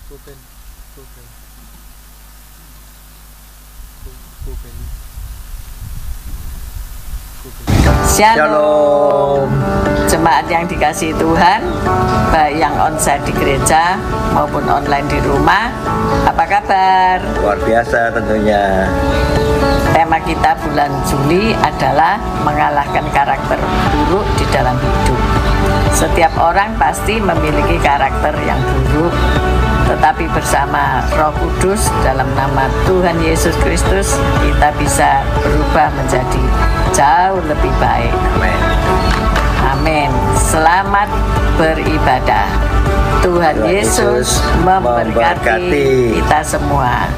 Pulpen. Pulpen. Shalom. Jemaat yang dikasihi Tuhan, baik yang onsite di gereja maupun online di rumah, apa kabar? Luar biasa tentunya. Tema kita bulan Juli adalah mengalahkan karakter buruk di dalam hidup. Setiap orang pasti memiliki karakter yang buruk, tetapi bersama Roh Kudus dalam nama Tuhan Yesus Kristus kita bisa berubah menjadi jauh lebih baik. Amin. Amin. Selamat beribadah. Tuhan Yesus memberkati kita semua.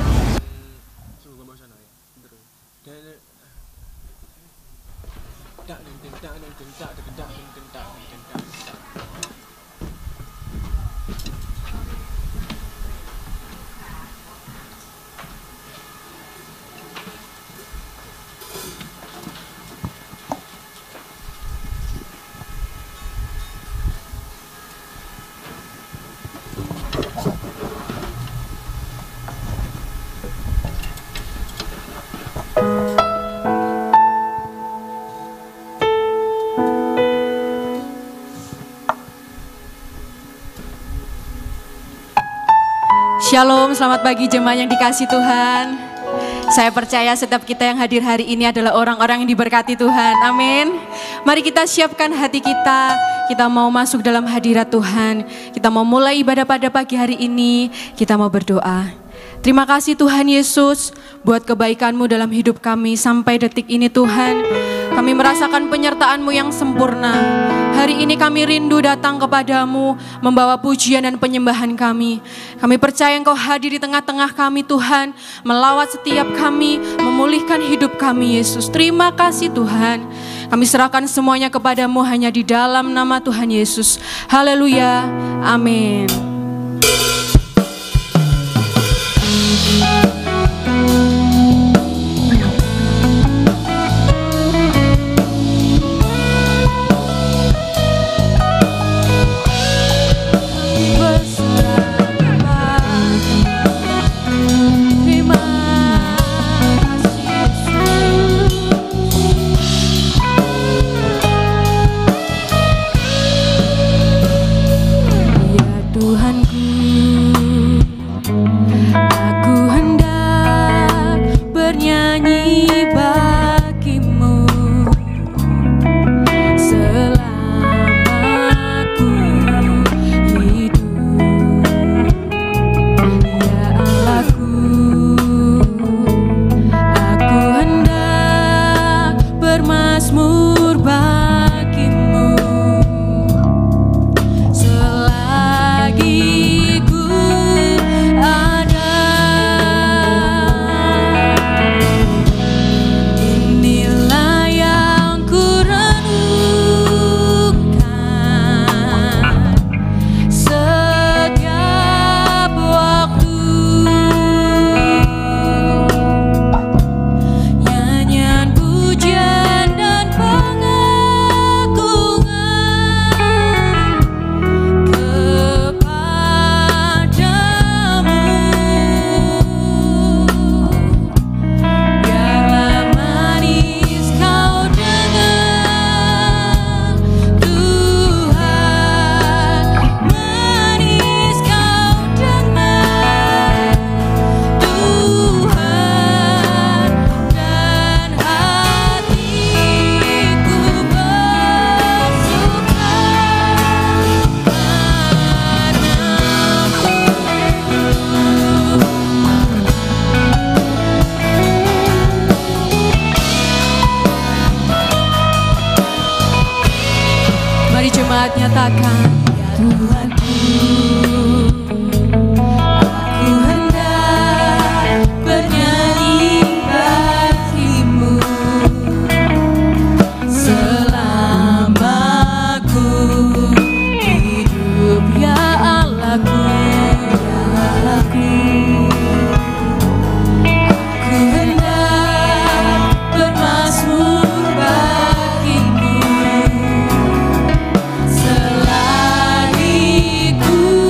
Shalom, selamat pagi jemaat yang dikasihi Tuhan. Saya percaya setiap kita yang hadir hari ini adalah orang-orang yang diberkati Tuhan. Amin. Mari kita siapkan hati kita. Kita mau masuk dalam hadirat Tuhan. Kita mau mulai ibadah pada pagi hari ini. Kita mau berdoa. Terima kasih Tuhan Yesus buat kebaikan-Mu dalam hidup kami sampai detik ini Tuhan. Kami merasakan penyertaan-Mu yang sempurna. Hari ini kami rindu datang kepadamu, membawa pujian dan penyembahan kami. Kami percaya Engkau hadir di tengah-tengah kami Tuhan, melawat setiap kami, memulihkan hidup kami Yesus. Terima kasih Tuhan. Kami serahkan semuanya kepadamu hanya di dalam nama Tuhan Yesus. Haleluya. Amin. Nyatakan ya Tuhanku, aku hendak bernyanyi bagimu selama ku hidup ya Allahku, ya Allahku. Aku hendak bermazmur bagimu selagi ku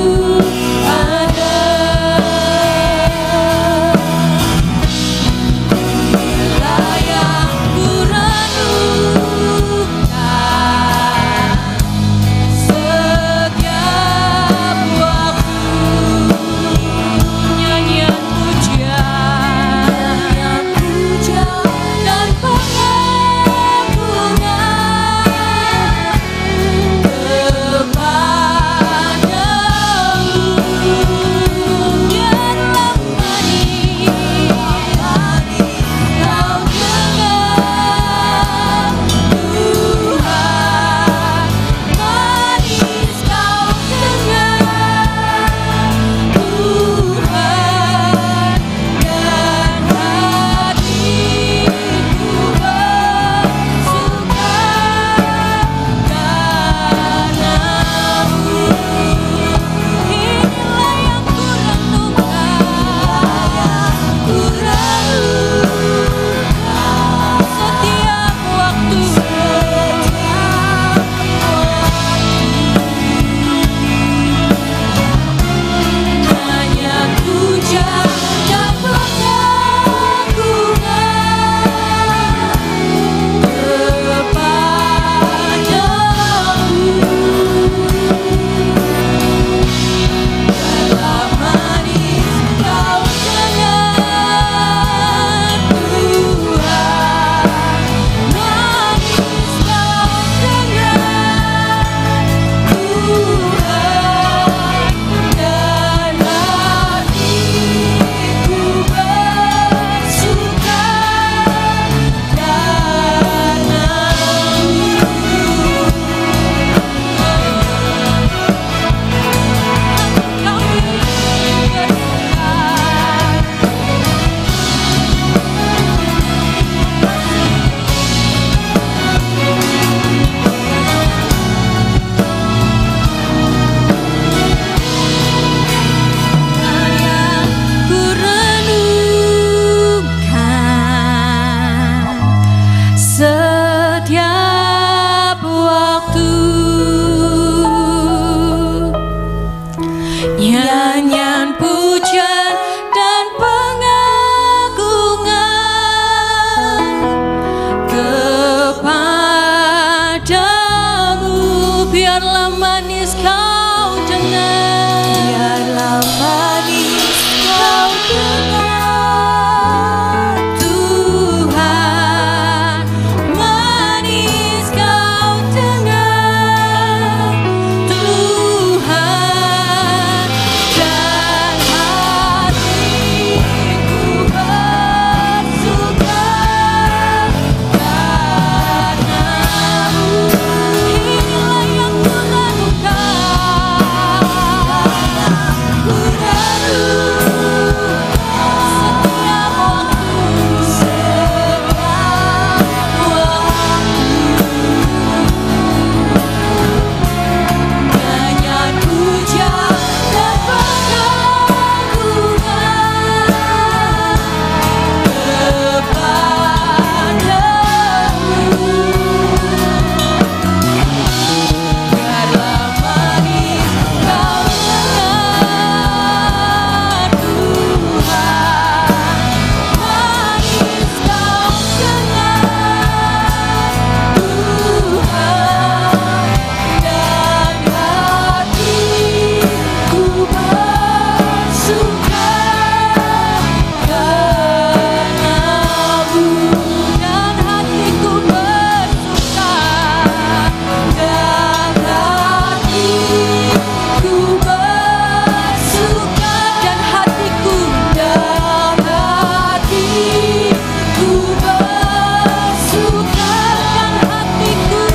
nyanyian pujian dan pengagungan kepadamu. Biarlah manis kau dengar, biarlah manis kau dengar, Tuhan, manis kau dengar, Tuhan, dan hatiku bersuka karena-Mu. Inilah yang kulakukan, ku setiap waktu, nyanyian pujian dan pengagungan kepadamu. Biarlah manis kau dengar, Tuhan, manis kau dengar, Tuhan, dan hatiku bersuka karena-Mu, dan hatiku bersuka, dan hatiku bersuka, dan hatiku bersuka, dan hatiku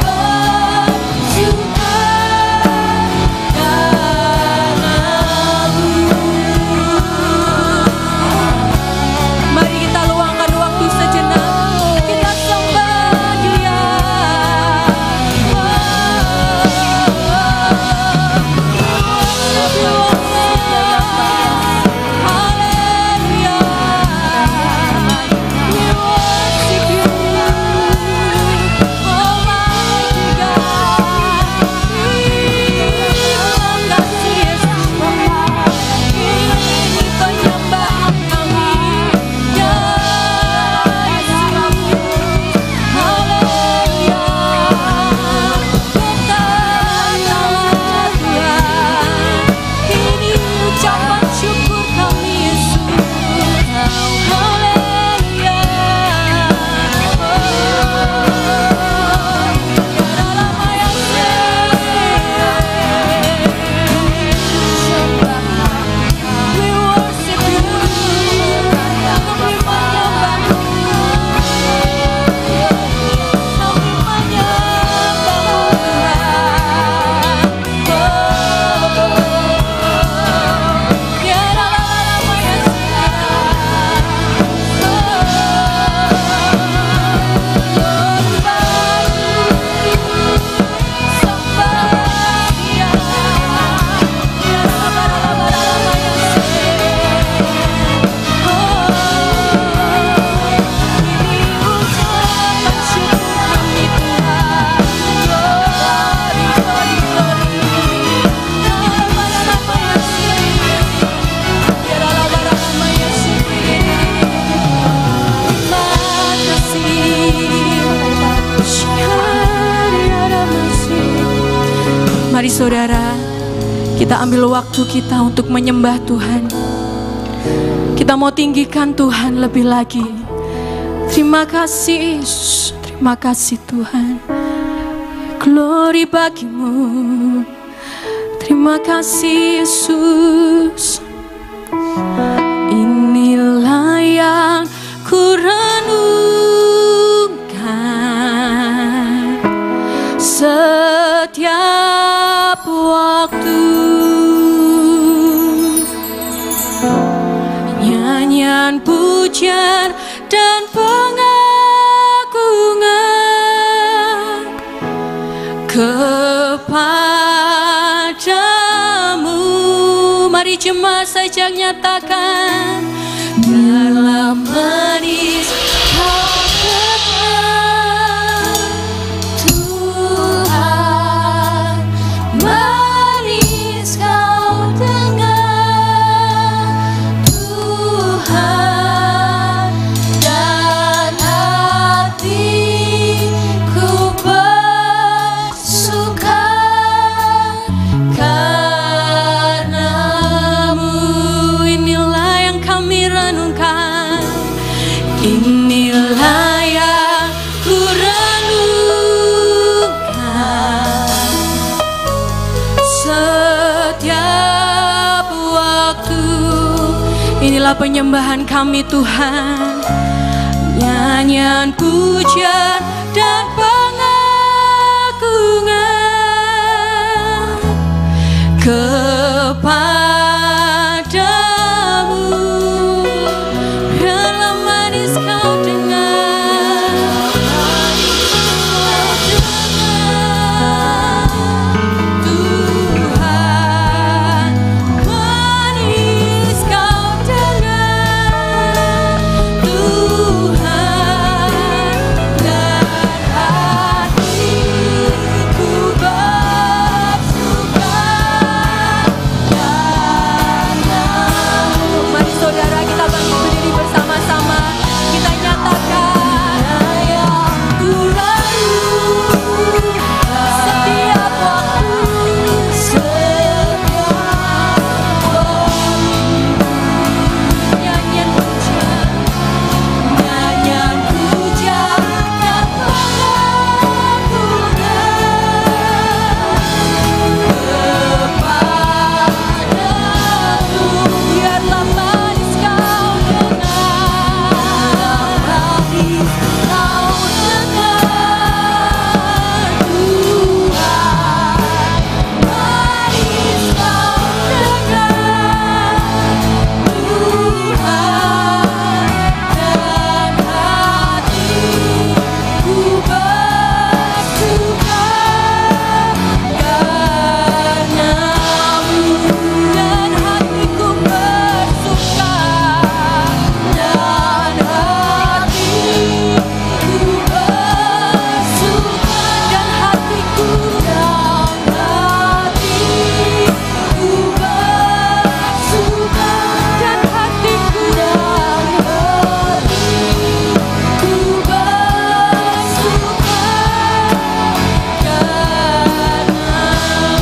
bersuka karena-Mu. Mari kita luangkan waktu sejenak, kita sembah Dia. Haleluya, we worship You, Almighty God. Terima kasih Yesus, ini penyembahan kami, ya Yesus. Haleluya, katakanlah Tuhan, ini ucapan syukur kami Yesus. Haleluya, we worship You, kami menyembah-Mu, kami menyembah-Mu Mari saudara, kita ambil waktu kita untuk menyembah Tuhan. Kita mau tinggikan Tuhan lebih lagi. Terima kasih Yesus, terima kasih Tuhan. Glory bagi-Mu. Terima kasih Yesus. Inilah yang ku renungkan setiap waktu. Nyanyian pujian dan pengagungan kepadamu. Mari jemaat saja nyatakan, biarlah manis kau dengar, Tuhan, Terimalah penyembahan kami Tuhan, nyanyian puja dan pengagungan kepadamu. Biarlah manis kau dengar, Tuhan, manis kau dengar, Tuhan, dan hatiku bersuka karena-Mu. Mari saudara kita bangkit berdiri bersama-sama, kita nyatakan Ku lalu setiap waktu, nyanyian puja dan pengagungan kepadamu. Biarlah manis kau dengar, manis kau dengar, Tuhan, manis kau dengar, Tuhan, dan hatiku bersuka karena-Mu, dan hatiku bersuka, dan hatiku bersuka, dan hatiku bersuka, dan hatiku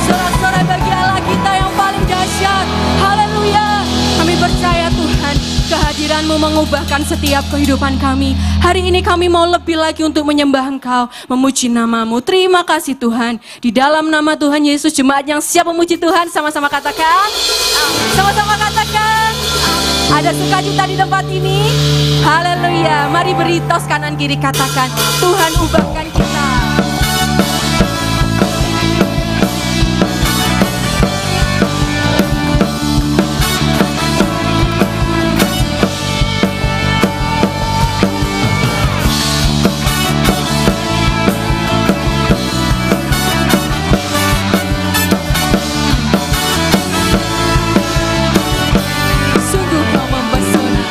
Sorak-sorai bagi Allah kita yang paling dahsyat. Haleluya. Kami percaya Tuhan, kehadiran-Mu mengubahkan setiap kehidupan kami. Hari ini kami mau lebih lagi untuk menyembah Engkau, memuji nama-Mu. Terima kasih Tuhan. Di dalam nama Tuhan Yesus, jemaat yang siap memuji Tuhan, sama-sama katakan. Sama-sama katakan. Ada sukacita di tempat ini. Haleluya. Mari beri tos kanan kiri, katakan, Tuhan ubahkan kita. Sungguh kau mempesona,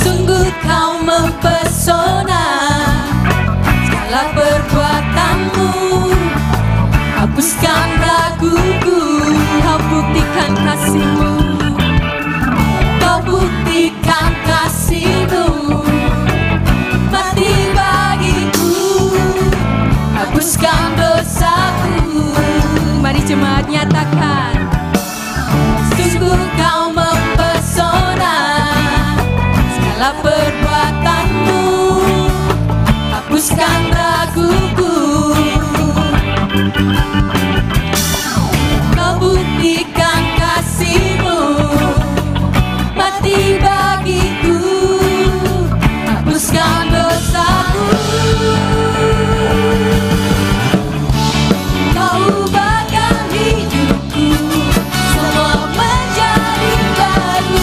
sungguh kau mempesona, segala perbuatanmu hapuskan raguku, kau buktikan kasih-Mu, kau buktikan kasih-Mu, mati bagiku, hapuskan dosaku. Mari jemaat nyatakan, sungguh kau mempesona, segala perbuatanmu hapuskan raguku, kau buktikan kasih-Mu, mati bagiku, hapuskan dosaku. Kau ubahkan hidupku, semua menjadi baru.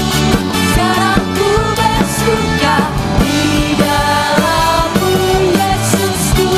Sekarang ku bersuka di dalam-Mu, Yesus, ku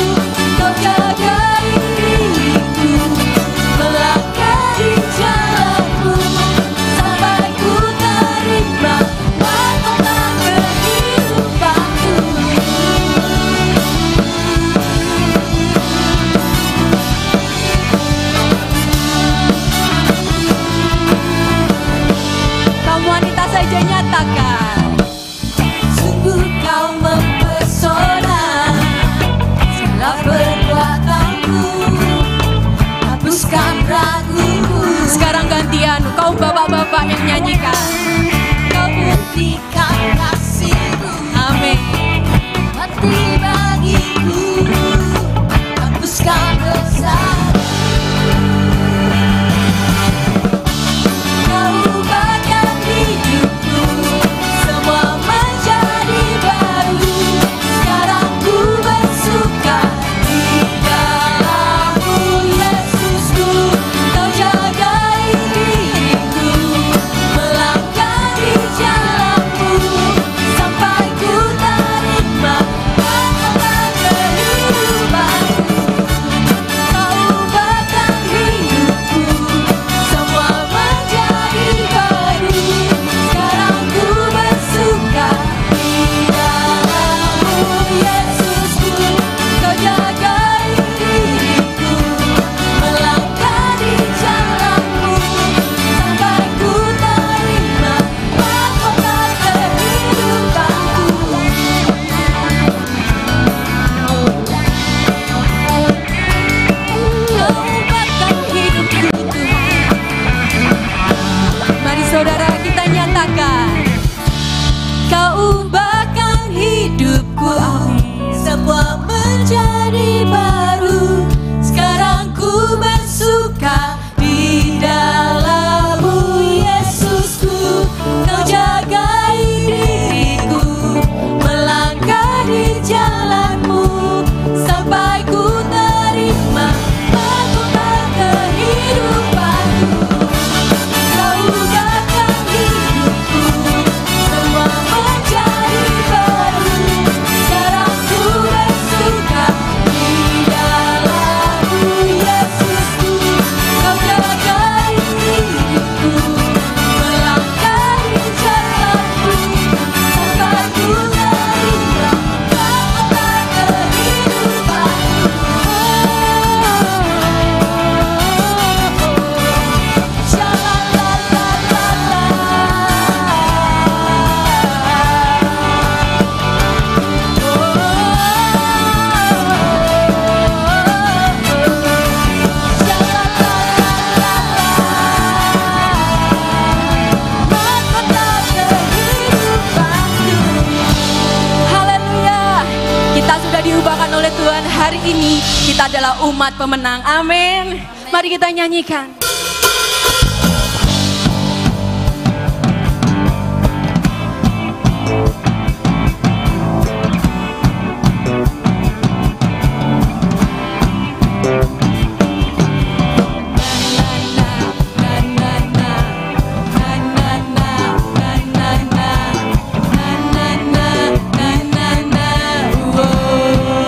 oleh Tuhan, hari ini kita adalah umat pemenang. Amin. Mari kita nyanyikan.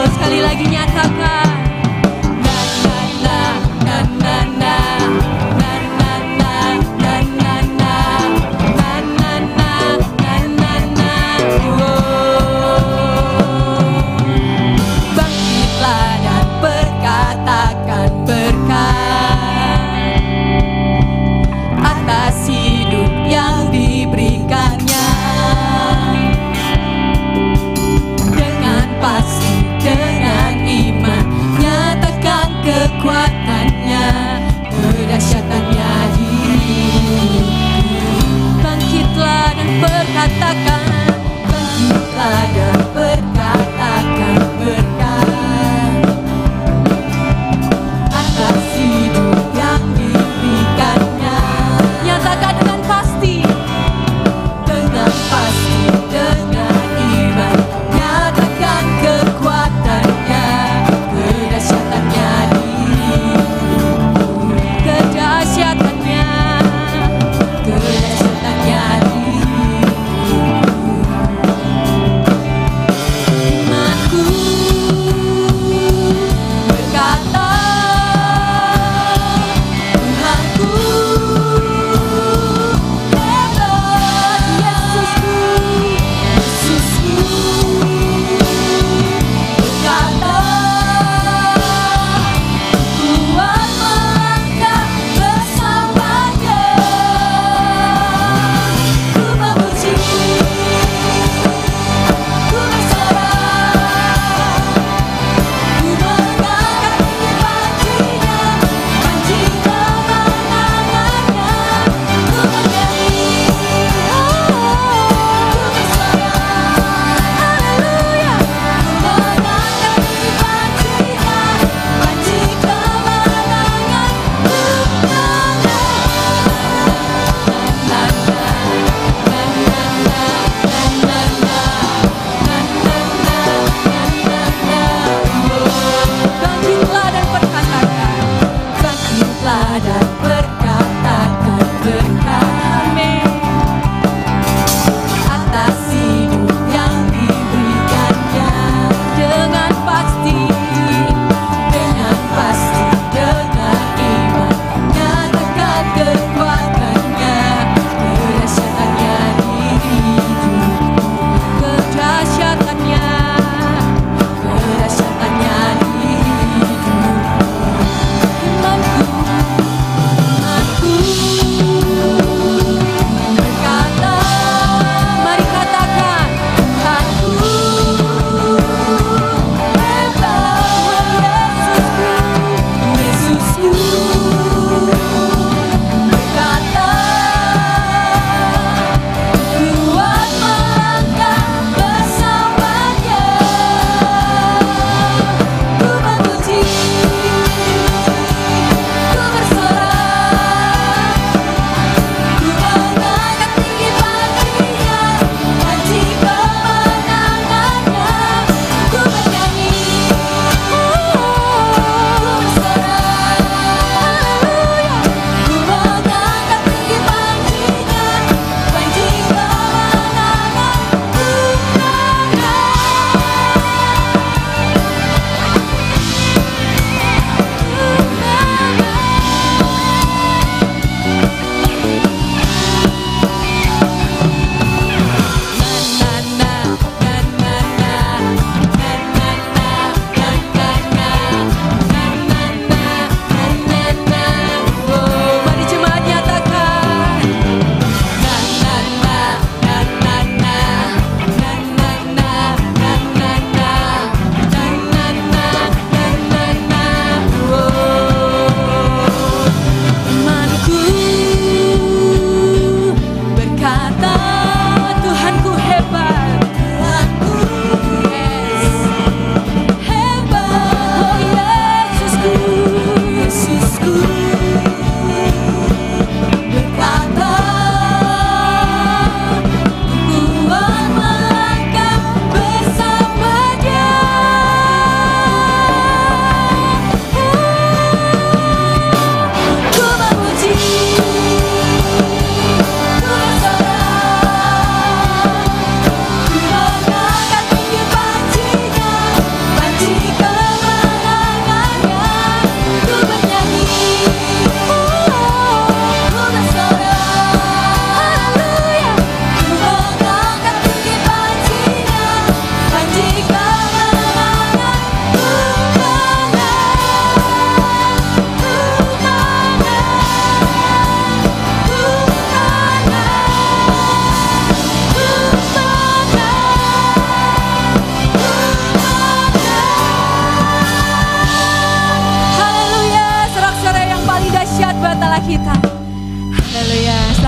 Sekali lagi nyatakan. Na na na na na.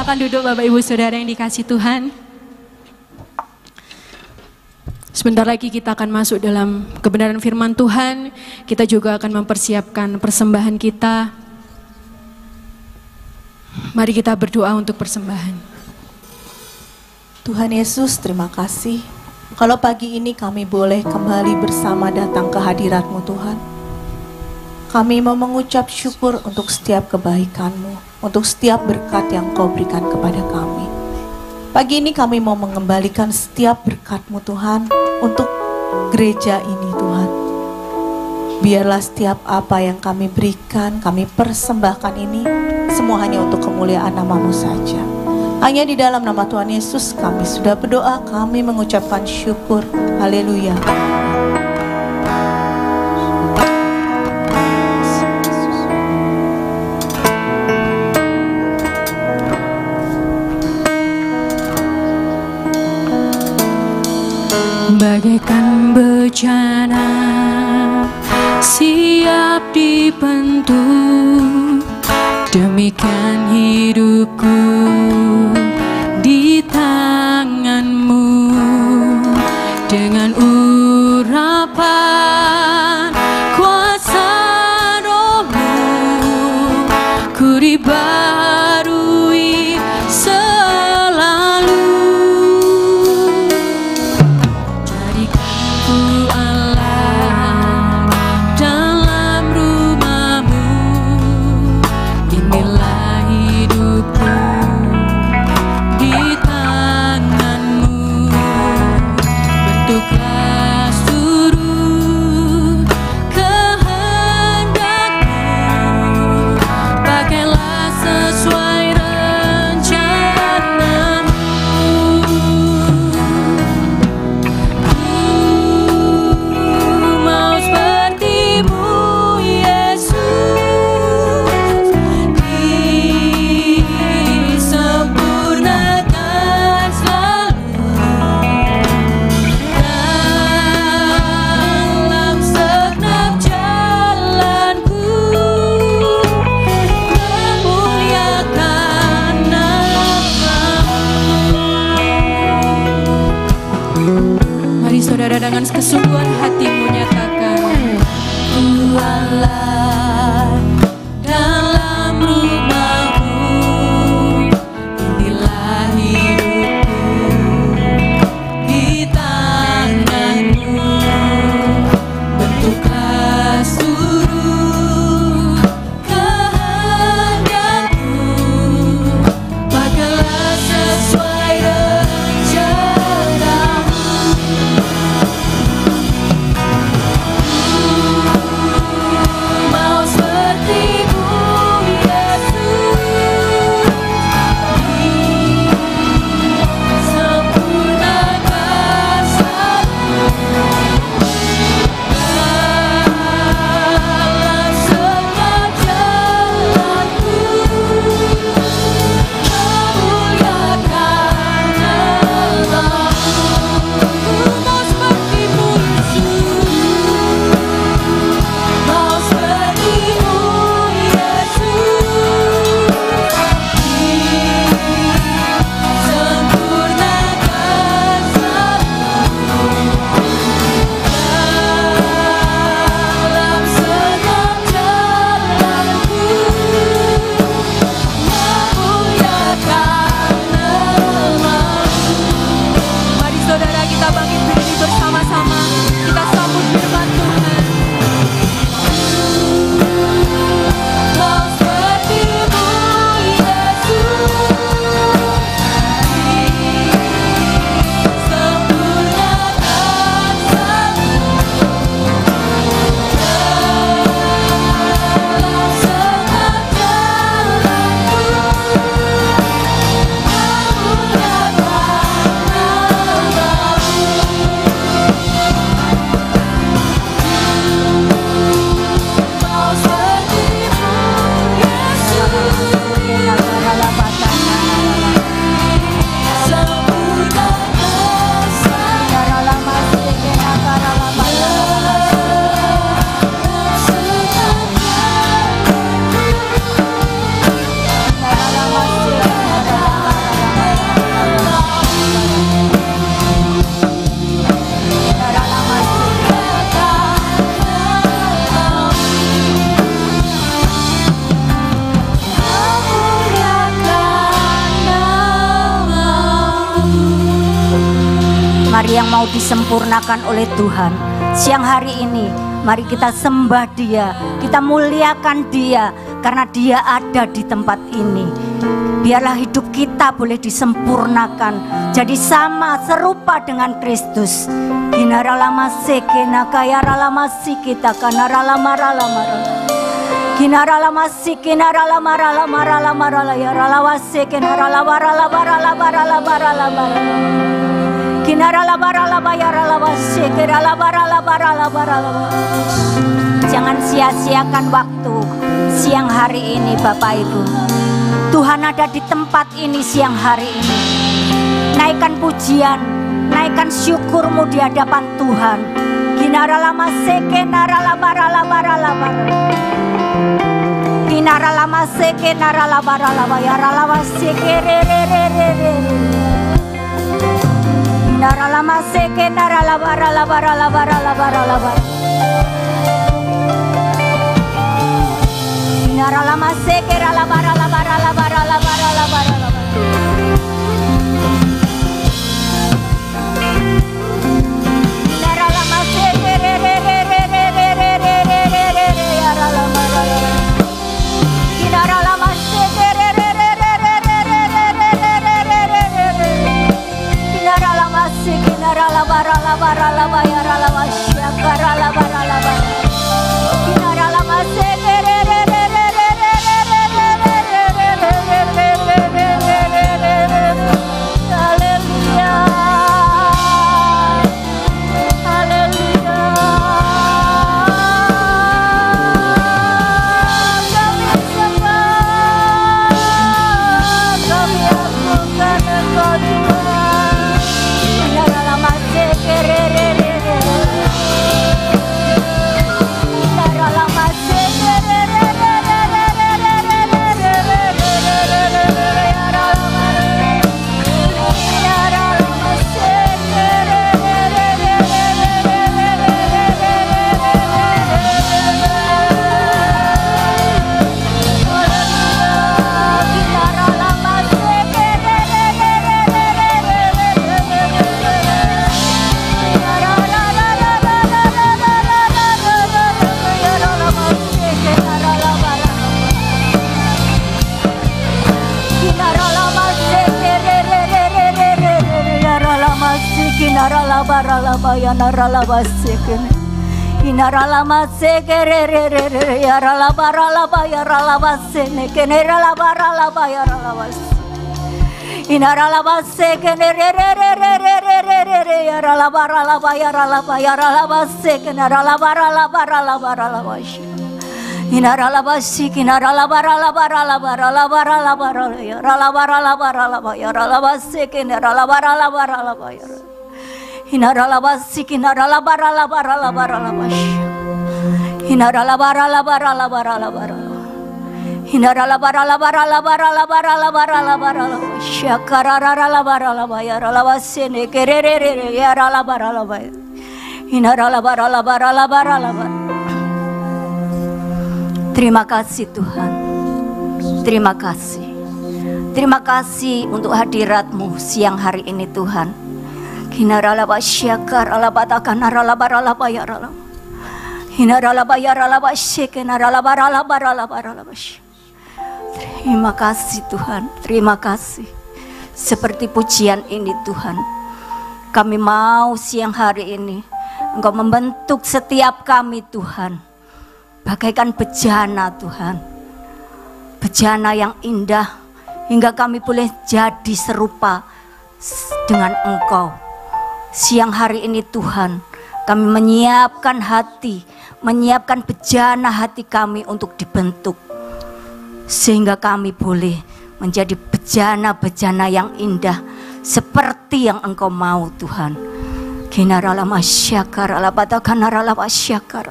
Silakan duduk Bapak Ibu Saudara yang dikasih Tuhan. Sebentar lagi kita akan masuk dalam kebenaran firman Tuhan. Kita juga akan mempersiapkan persembahan kita. Mari kita berdoa untuk persembahan. Tuhan Yesus, terima kasih. Kalau pagi ini kami boleh kembali bersama datang ke hadirat-Mu Tuhan. Kami mau mengucap syukur untuk setiap kebaikan-Mu, untuk setiap berkat yang Kau berikan kepada kami. Pagi ini kami mau mengembalikan setiap berkat-Mu Tuhan untuk gereja ini Tuhan. Biarlah setiap apa yang kami berikan, kami persembahkan ini, semua hanya untuk kemuliaan nama-Mu saja. Hanya di dalam nama Tuhan Yesus kami sudah berdoa, kami mengucapkan syukur. Haleluya. Bagaikan bejana siap dibentuk, demikian hidupku di tangan-Mu. Dengan urapan kuasa Roh-Mu, ku dibarui selalu. Dengan kesungguhan hatimu nyatakan, Ku Allah dalam rumah-Mu, inilah hidupku di tangan-Mu. Bentuklah seluruh kehendak-Mu, pakailah sesuai rencana-Mu. Mau yang mau disempurnakan oleh Tuhan. Siang hari ini mari kita sembah Dia, kita muliakan Dia, karena Dia ada di tempat ini. Biarlah hidup kita boleh disempurnakan, jadi sama serupa dengan Kristus. Ginaralama sekena kaya ralama sikita kanaralama ralama ginaralama sikina ralama ralama ralama ralaya ralawa sekena ralama ralama ralama ralama ralama ginaralama ralama ya ralawa sekena ralama ralama ralama ralama. Jangan sia-siakan waktu siang hari ini Bapak Ibu. Tuhan ada di tempat ini siang hari ini. Naikkan pujian, naikkan syukurmu di hadapan Tuhan. Ginaralama sekenaralama ralama ralama ginaralama sekenaralama ralama ya ralama sekererererere ginaralama sekenaralama ralama ralama ralama ralama ginaralama sekeralama ralama ralama ralama ralama ralama. Terima kasih Tuhan, terima kasih. Terima kasih untuk hadirat-Mu siang hari ini Tuhan. Hinaralaba syakar alabatakan aralabaralaba yarala. Hinaralaba yaralaba syekenaralaba ralabaralabaralaba. Terima kasih Tuhan, terima kasih. Seperti pujian ini Tuhan, kami mau siang hari ini Engkau membentuk setiap kami Tuhan, bagaikan bejana Tuhan, bejana yang indah, hingga kami boleh jadi serupa dengan Engkau. Siang hari ini Tuhan, kami menyiapkan hati, menyiapkan bejana hati kami untuk dibentuk, sehingga kami boleh menjadi bejana-bejana yang indah seperti yang Engkau mau Tuhan. Kinaralama syakar alabatakanaralama syakar.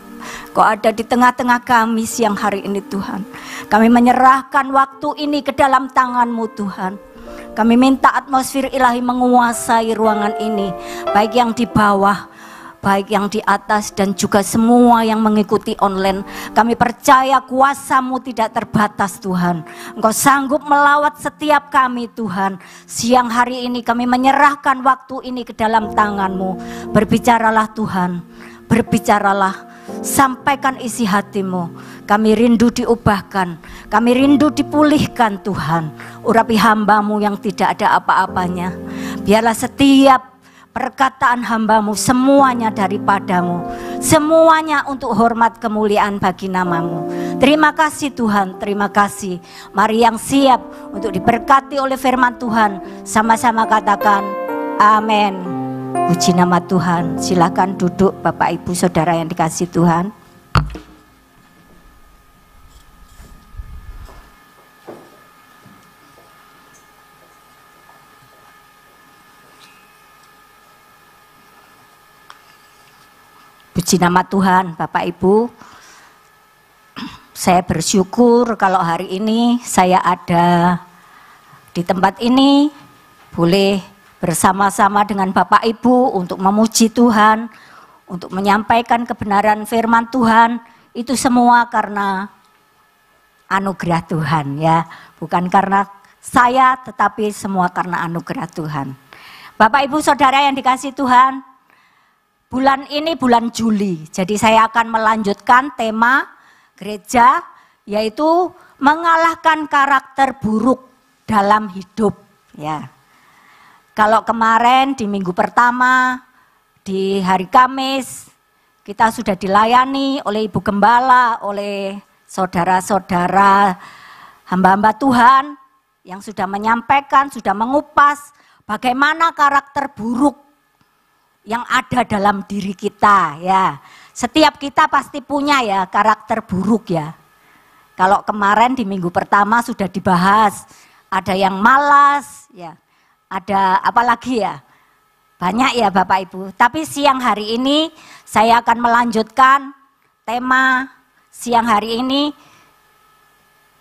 Kau ada di tengah-tengah kami siang hari ini Tuhan. Kami menyerahkan waktu ini ke dalam tangan-Mu Tuhan. Kami minta atmosfer ilahi menguasai ruangan ini, baik yang di bawah baik yang di atas dan juga semua yang mengikuti online. Kami percaya kuasa-Mu tidak terbatas Tuhan. Engkau sanggup melawat setiap kami Tuhan. Siang hari ini kami menyerahkan waktu ini ke dalam tangan-Mu. Berbicaralah Tuhan, berbicaralah. Sampaikan isi hati-Mu. Kami rindu diubahkan, kami rindu dipulihkan Tuhan. Urapi hamba-Mu yang tidak ada apa-apanya. Biarlah setiap perkataan hamba-Mu semuanya daripada-Mu, semuanya untuk hormat kemuliaan bagi nama-Mu. Terima kasih Tuhan, terima kasih. Mari yang siap untuk diberkati oleh firman Tuhan, sama-sama katakan amin. Puji nama Tuhan. Silakan duduk Bapak Ibu Saudara yang dikasihi Tuhan. Puji nama Tuhan Bapak Ibu. Saya bersyukur kalau hari ini saya ada di tempat ini, boleh bersama-sama dengan Bapak Ibu untuk memuji Tuhan, untuk menyampaikan kebenaran firman Tuhan. Itu semua karena anugerah Tuhan ya, bukan karena saya, tetapi semua karena anugerah Tuhan. Bapak Ibu Saudara yang dikasihi Tuhan, bulan ini bulan Juli, jadi saya akan melanjutkan tema gereja, yaitu mengalahkan karakter buruk dalam hidup ya. Kalau kemarin di minggu pertama, di hari Kamis, kita sudah dilayani oleh Ibu Gembala, oleh saudara-saudara hamba-hamba Tuhan yang sudah menyampaikan, sudah mengupas bagaimana karakter buruk yang ada dalam diri kita ya. Setiap kita pasti punya ya karakter buruk ya. Kalau kemarin di minggu pertama sudah dibahas, ada yang malas ya. Ada apa lagi ya? Banyak ya Bapak Ibu. Tapi siang hari ini saya akan melanjutkan tema siang hari ini.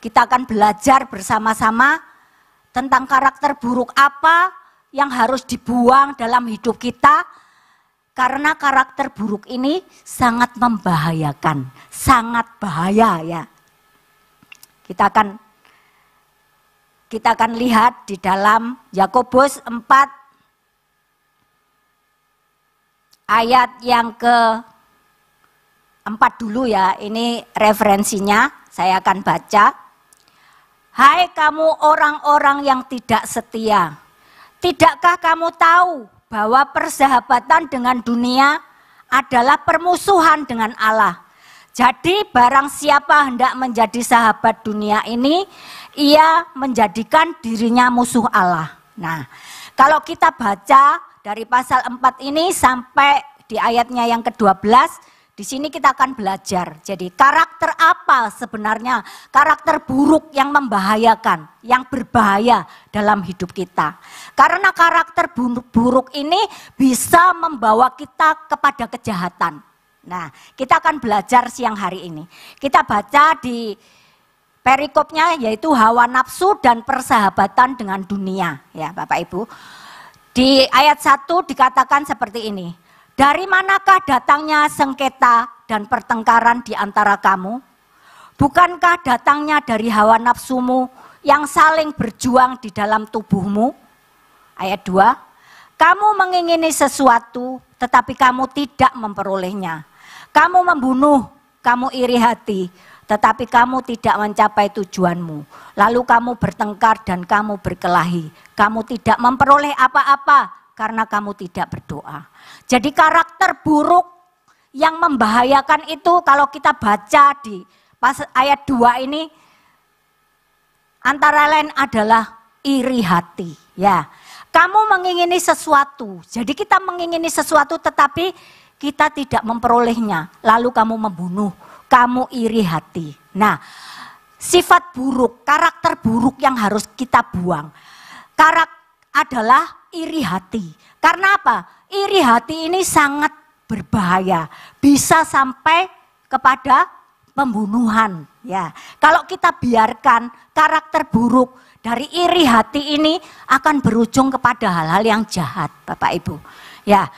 Kita akan belajar bersama-sama tentang karakter buruk apa yang harus dibuang dalam hidup kita. Karena karakter buruk ini sangat membahayakan, sangat bahaya ya. Kita akan lihat di dalam Yakobus 4 ayat yang ke-4 dulu ya. Ini referensinya, saya akan baca. Hai kamu orang-orang yang tidak setia, tidakkah kamu tahu bahwa persahabatan dengan dunia adalah permusuhan dengan Allah? Jadi barang siapa hendak menjadi sahabat dunia ini, ia menjadikan dirinya musuh Allah. Nah, kalau kita baca dari pasal 4 ini sampai di ayatnya yang ke-12, di sini kita akan belajar. Jadi karakter apa sebenarnya, karakter buruk yang membahayakan, yang berbahaya dalam hidup kita. Karena karakter buruk ini bisa membawa kita kepada kejahatan. Nah, kita akan belajar siang hari ini. Kita baca di perikopnya yaitu hawa nafsu dan persahabatan dengan dunia. Ya Bapak Ibu. Di ayat 1 dikatakan seperti ini. Dari manakah datangnya sengketa dan pertengkaran di antara kamu? Bukankah datangnya dari hawa nafsumu yang saling berjuang di dalam tubuhmu? Ayat 2. Kamu mengingini sesuatu tetapi kamu tidak memperolehnya. Kamu membunuh, kamu iri hati, tetapi kamu tidak mencapai tujuanmu. Lalu kamu bertengkar dan kamu berkelahi. Kamu tidak memperoleh apa-apa karena kamu tidak berdoa. Jadi karakter buruk yang membahayakan itu kalau kita baca di ayat 2 ini, antara lain adalah iri hati. Ya, kamu mengingini sesuatu. Jadi kita mengingini sesuatu tetapi kita tidak memperolehnya, lalu kamu membunuh, kamu iri hati. Nah, sifat buruk, karakter buruk yang harus kita buang adalah iri hati. Karena apa? Iri hati ini sangat berbahaya, bisa sampai kepada pembunuhan. Ya, kalau kita biarkan karakter buruk dari iri hati ini akan berujung kepada hal-hal yang jahat, Bapak Ibu. Ya.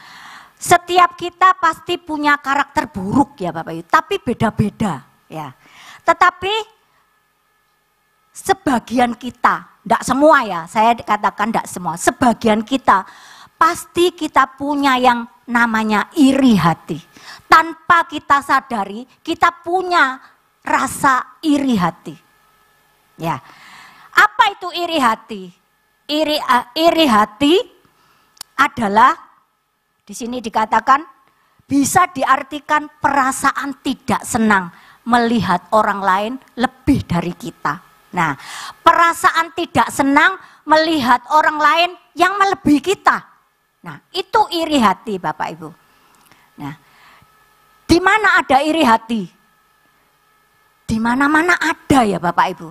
Setiap kita pasti punya karakter buruk ya Bapak Ibu, tapi beda-beda ya. Tetapi sebagian kita, tidak semua ya, saya katakan tidak semua, sebagian kita pasti kita punya yang namanya iri hati. Tanpa kita sadari, kita punya rasa iri hati. Ya, apa itu iri hati? Iri hati adalah di sini dikatakan bisa diartikan perasaan tidak senang melihat orang lain lebih dari kita. Nah, perasaan tidak senang melihat orang lain yang melebihi kita. Nah, itu iri hati Bapak Ibu. Nah, di mana ada iri hati? Di mana-mana ada ya Bapak Ibu.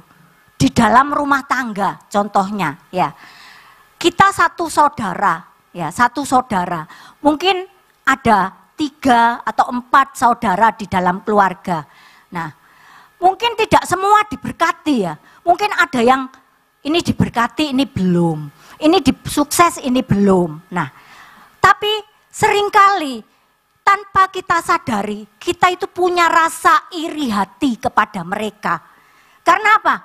Di dalam rumah tangga contohnya ya. Kita satu saudara ya, satu saudara. Mungkin ada 3 atau 4 saudara di dalam keluarga. Nah, mungkin tidak semua diberkati ya. Mungkin ada yang ini diberkati, ini belum. Ini sukses, ini belum. Nah, tapi seringkali tanpa kita sadari, kita itu punya rasa iri hati kepada mereka. Karena apa?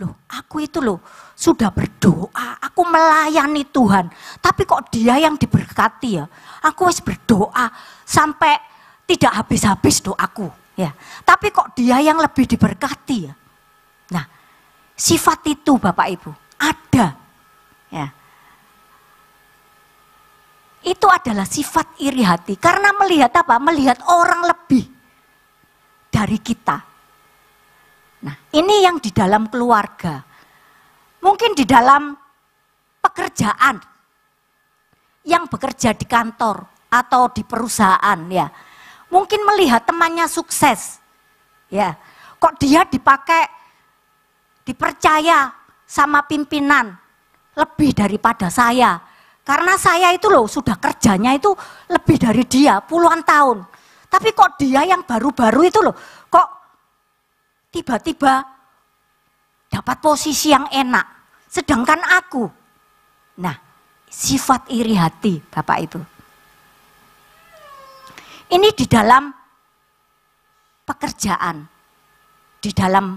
Loh, aku itu loh sudah berdoa, aku melayani Tuhan. Tapi kok dia yang diberkati ya? Aku harus berdoa sampai tidak habis-habis doaku. Ya, tapi kok dia yang lebih diberkati ya? Nah, sifat itu Bapak Ibu ada. Ya. Itu adalah sifat iri hati. Karena melihat apa? Melihat orang lebih dari kita. Nah, ini yang di dalam keluarga. Mungkin di dalam pekerjaan. Yang bekerja di kantor atau di perusahaan ya. Mungkin melihat temannya sukses. Ya. Kok dia dipercaya sama pimpinan lebih daripada saya. Karena saya itu loh sudah kerjanya itu lebih dari dia puluhan tahun. Tapi kok dia yang baru-baru itu loh kok tiba-tiba dapat posisi yang enak. Sedangkan aku. Nah, sifat iri hati Bapak Ibu. Ini di dalam pekerjaan. Di dalam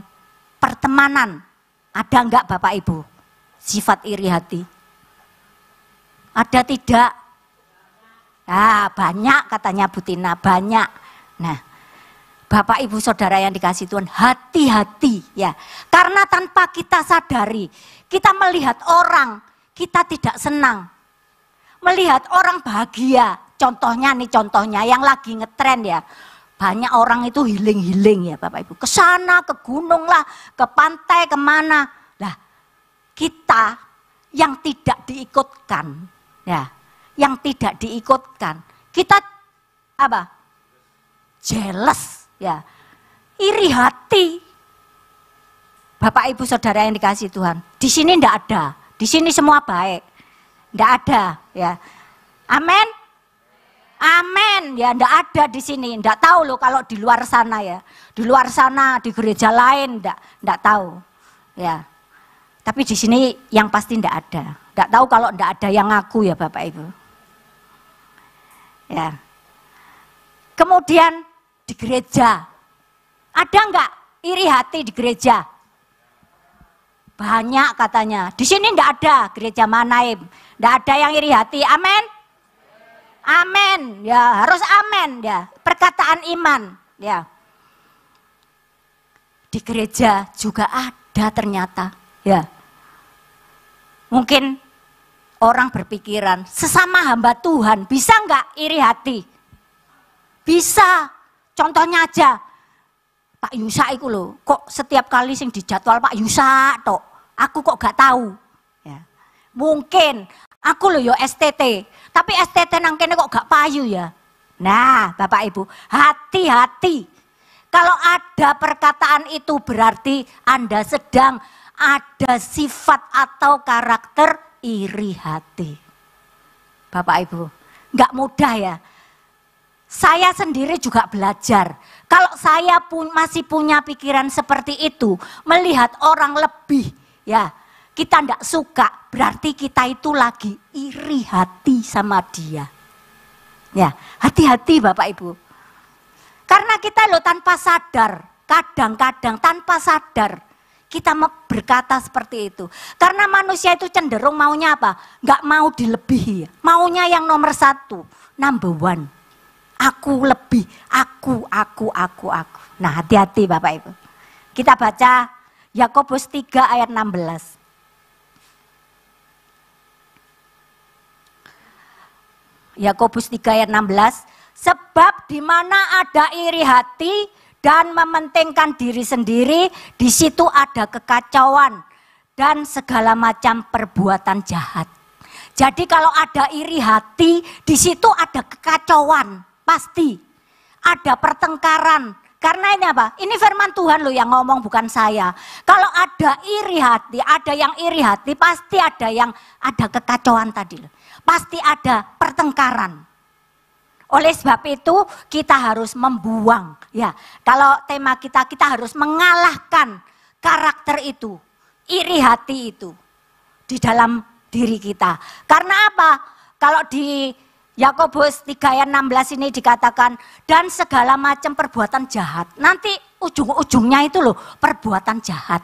pertemanan. Ada enggak Bapak Ibu sifat iri hati? Ada tidak? Nah, banyak katanya Bu Tina, banyak. Nah, Bapak Ibu Saudara yang dikasihi Tuhan, hati-hati ya. Karena tanpa kita sadari, kita melihat orang, kita tidak senang. Melihat orang bahagia, contohnya yang lagi ngetren ya. Banyak orang itu healing-healing ya Bapak Ibu. Ke sana, ke gunung lah, ke pantai, kemana. Lah, kita yang tidak diikutkan, ya, yang tidak diikutkan, kita apa? Jealous, ya, iri hati. Bapak Ibu Saudara yang dikasihi Tuhan, di sini tidak ada, di sini semua baik, tidak ada, ya, amin. Amin, ya enggak ada di sini, enggak tahu loh kalau di luar sana ya. Di luar sana, di gereja lain enggak tahu. Ya. Tapi di sini yang pasti enggak ada. Enggak tahu kalau enggak ada yang ngaku ya Bapak Ibu. Ya. Kemudian di gereja. Ada enggak iri hati di gereja? Banyak katanya. Di sini enggak ada gereja Manaim. Enggak ada yang iri hati. Amin. Amin, ya harus amin ya, perkataan iman ya. Di gereja juga ada ternyata ya. Mungkin orang berpikiran, sesama hamba Tuhan bisa enggak iri hati? Bisa, contohnya aja, Pak Yusa itu loh, kok setiap kali sing dijadwal Pak Yusa tok, aku kok gak tahu. Ya. Mungkin, aku loh yo STT, tapi STT nang kene kok gak payu ya. Nah, Bapak Ibu, hati-hati. Kalau ada perkataan itu berarti Anda sedang ada sifat atau karakter iri hati. Bapak Ibu, gak mudah ya. Saya sendiri juga belajar. Kalau saya masih punya pikiran seperti itu, melihat orang lebih ya, kita tidak suka, berarti kita itu lagi iri hati sama dia. Ya, hati-hati Bapak Ibu. Karena kita loh tanpa sadar, kadang-kadang tanpa sadar kita berkata seperti itu. Karena manusia itu cenderung maunya apa? Nggak mau dilebihi. Maunya yang nomor satu, number one. Aku lebih, aku. Nah, hati-hati Bapak Ibu. Kita baca Yakobus 3 ayat 16. Yakobus 3 ayat 16. Sebab di mana ada iri hati dan mementingkan diri sendiri, di situ ada kekacauan dan segala macam perbuatan jahat. Jadi kalau ada iri hati, di situ ada kekacauan, pasti ada pertengkaran. Karena ini apa? Ini firman Tuhan loh yang ngomong, bukan saya. Kalau ada iri hati, ada yang iri hati, pasti ada kekacauan tadi loh. Pasti ada pertengkaran. Oleh sebab itu kita harus membuang, ya. Kalau tema kita harus mengalahkan karakter itu, iri hati itu di dalam diri kita. Karena apa? Kalau di Yakobus 3 ayat 16 ini dikatakan dan segala macam perbuatan jahat. Nanti ujung-ujungnya itu loh perbuatan jahat.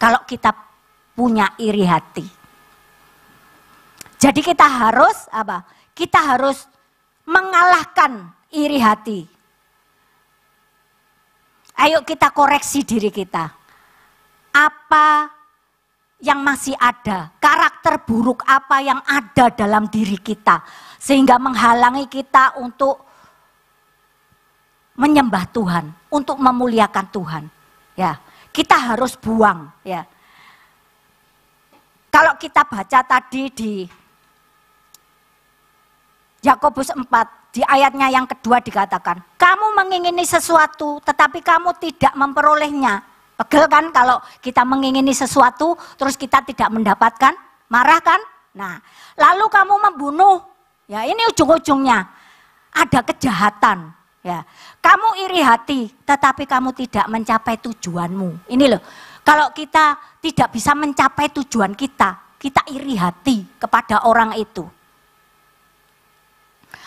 Kalau kita punya iri hati. Jadi kita harus apa? Kita harus mengalahkan iri hati. Ayo kita koreksi diri kita. Apa yang masih ada, karakter buruk apa yang ada dalam diri kita sehingga menghalangi kita untuk menyembah Tuhan, untuk memuliakan Tuhan. Ya, kita harus buang, ya. Kalau kita baca tadi di Yakobus 4, di ayatnya yang kedua dikatakan, kamu mengingini sesuatu tetapi kamu tidak memperolehnya. Pegel kan kalau kita mengingini sesuatu terus kita tidak mendapatkan, marah kan? Nah, lalu kamu membunuh, ya ini ujung-ujungnya ada kejahatan. Ya, kamu iri hati tetapi kamu tidak mencapai tujuanmu. Ini loh, kalau kita tidak bisa mencapai tujuan kita iri hati kepada orang itu.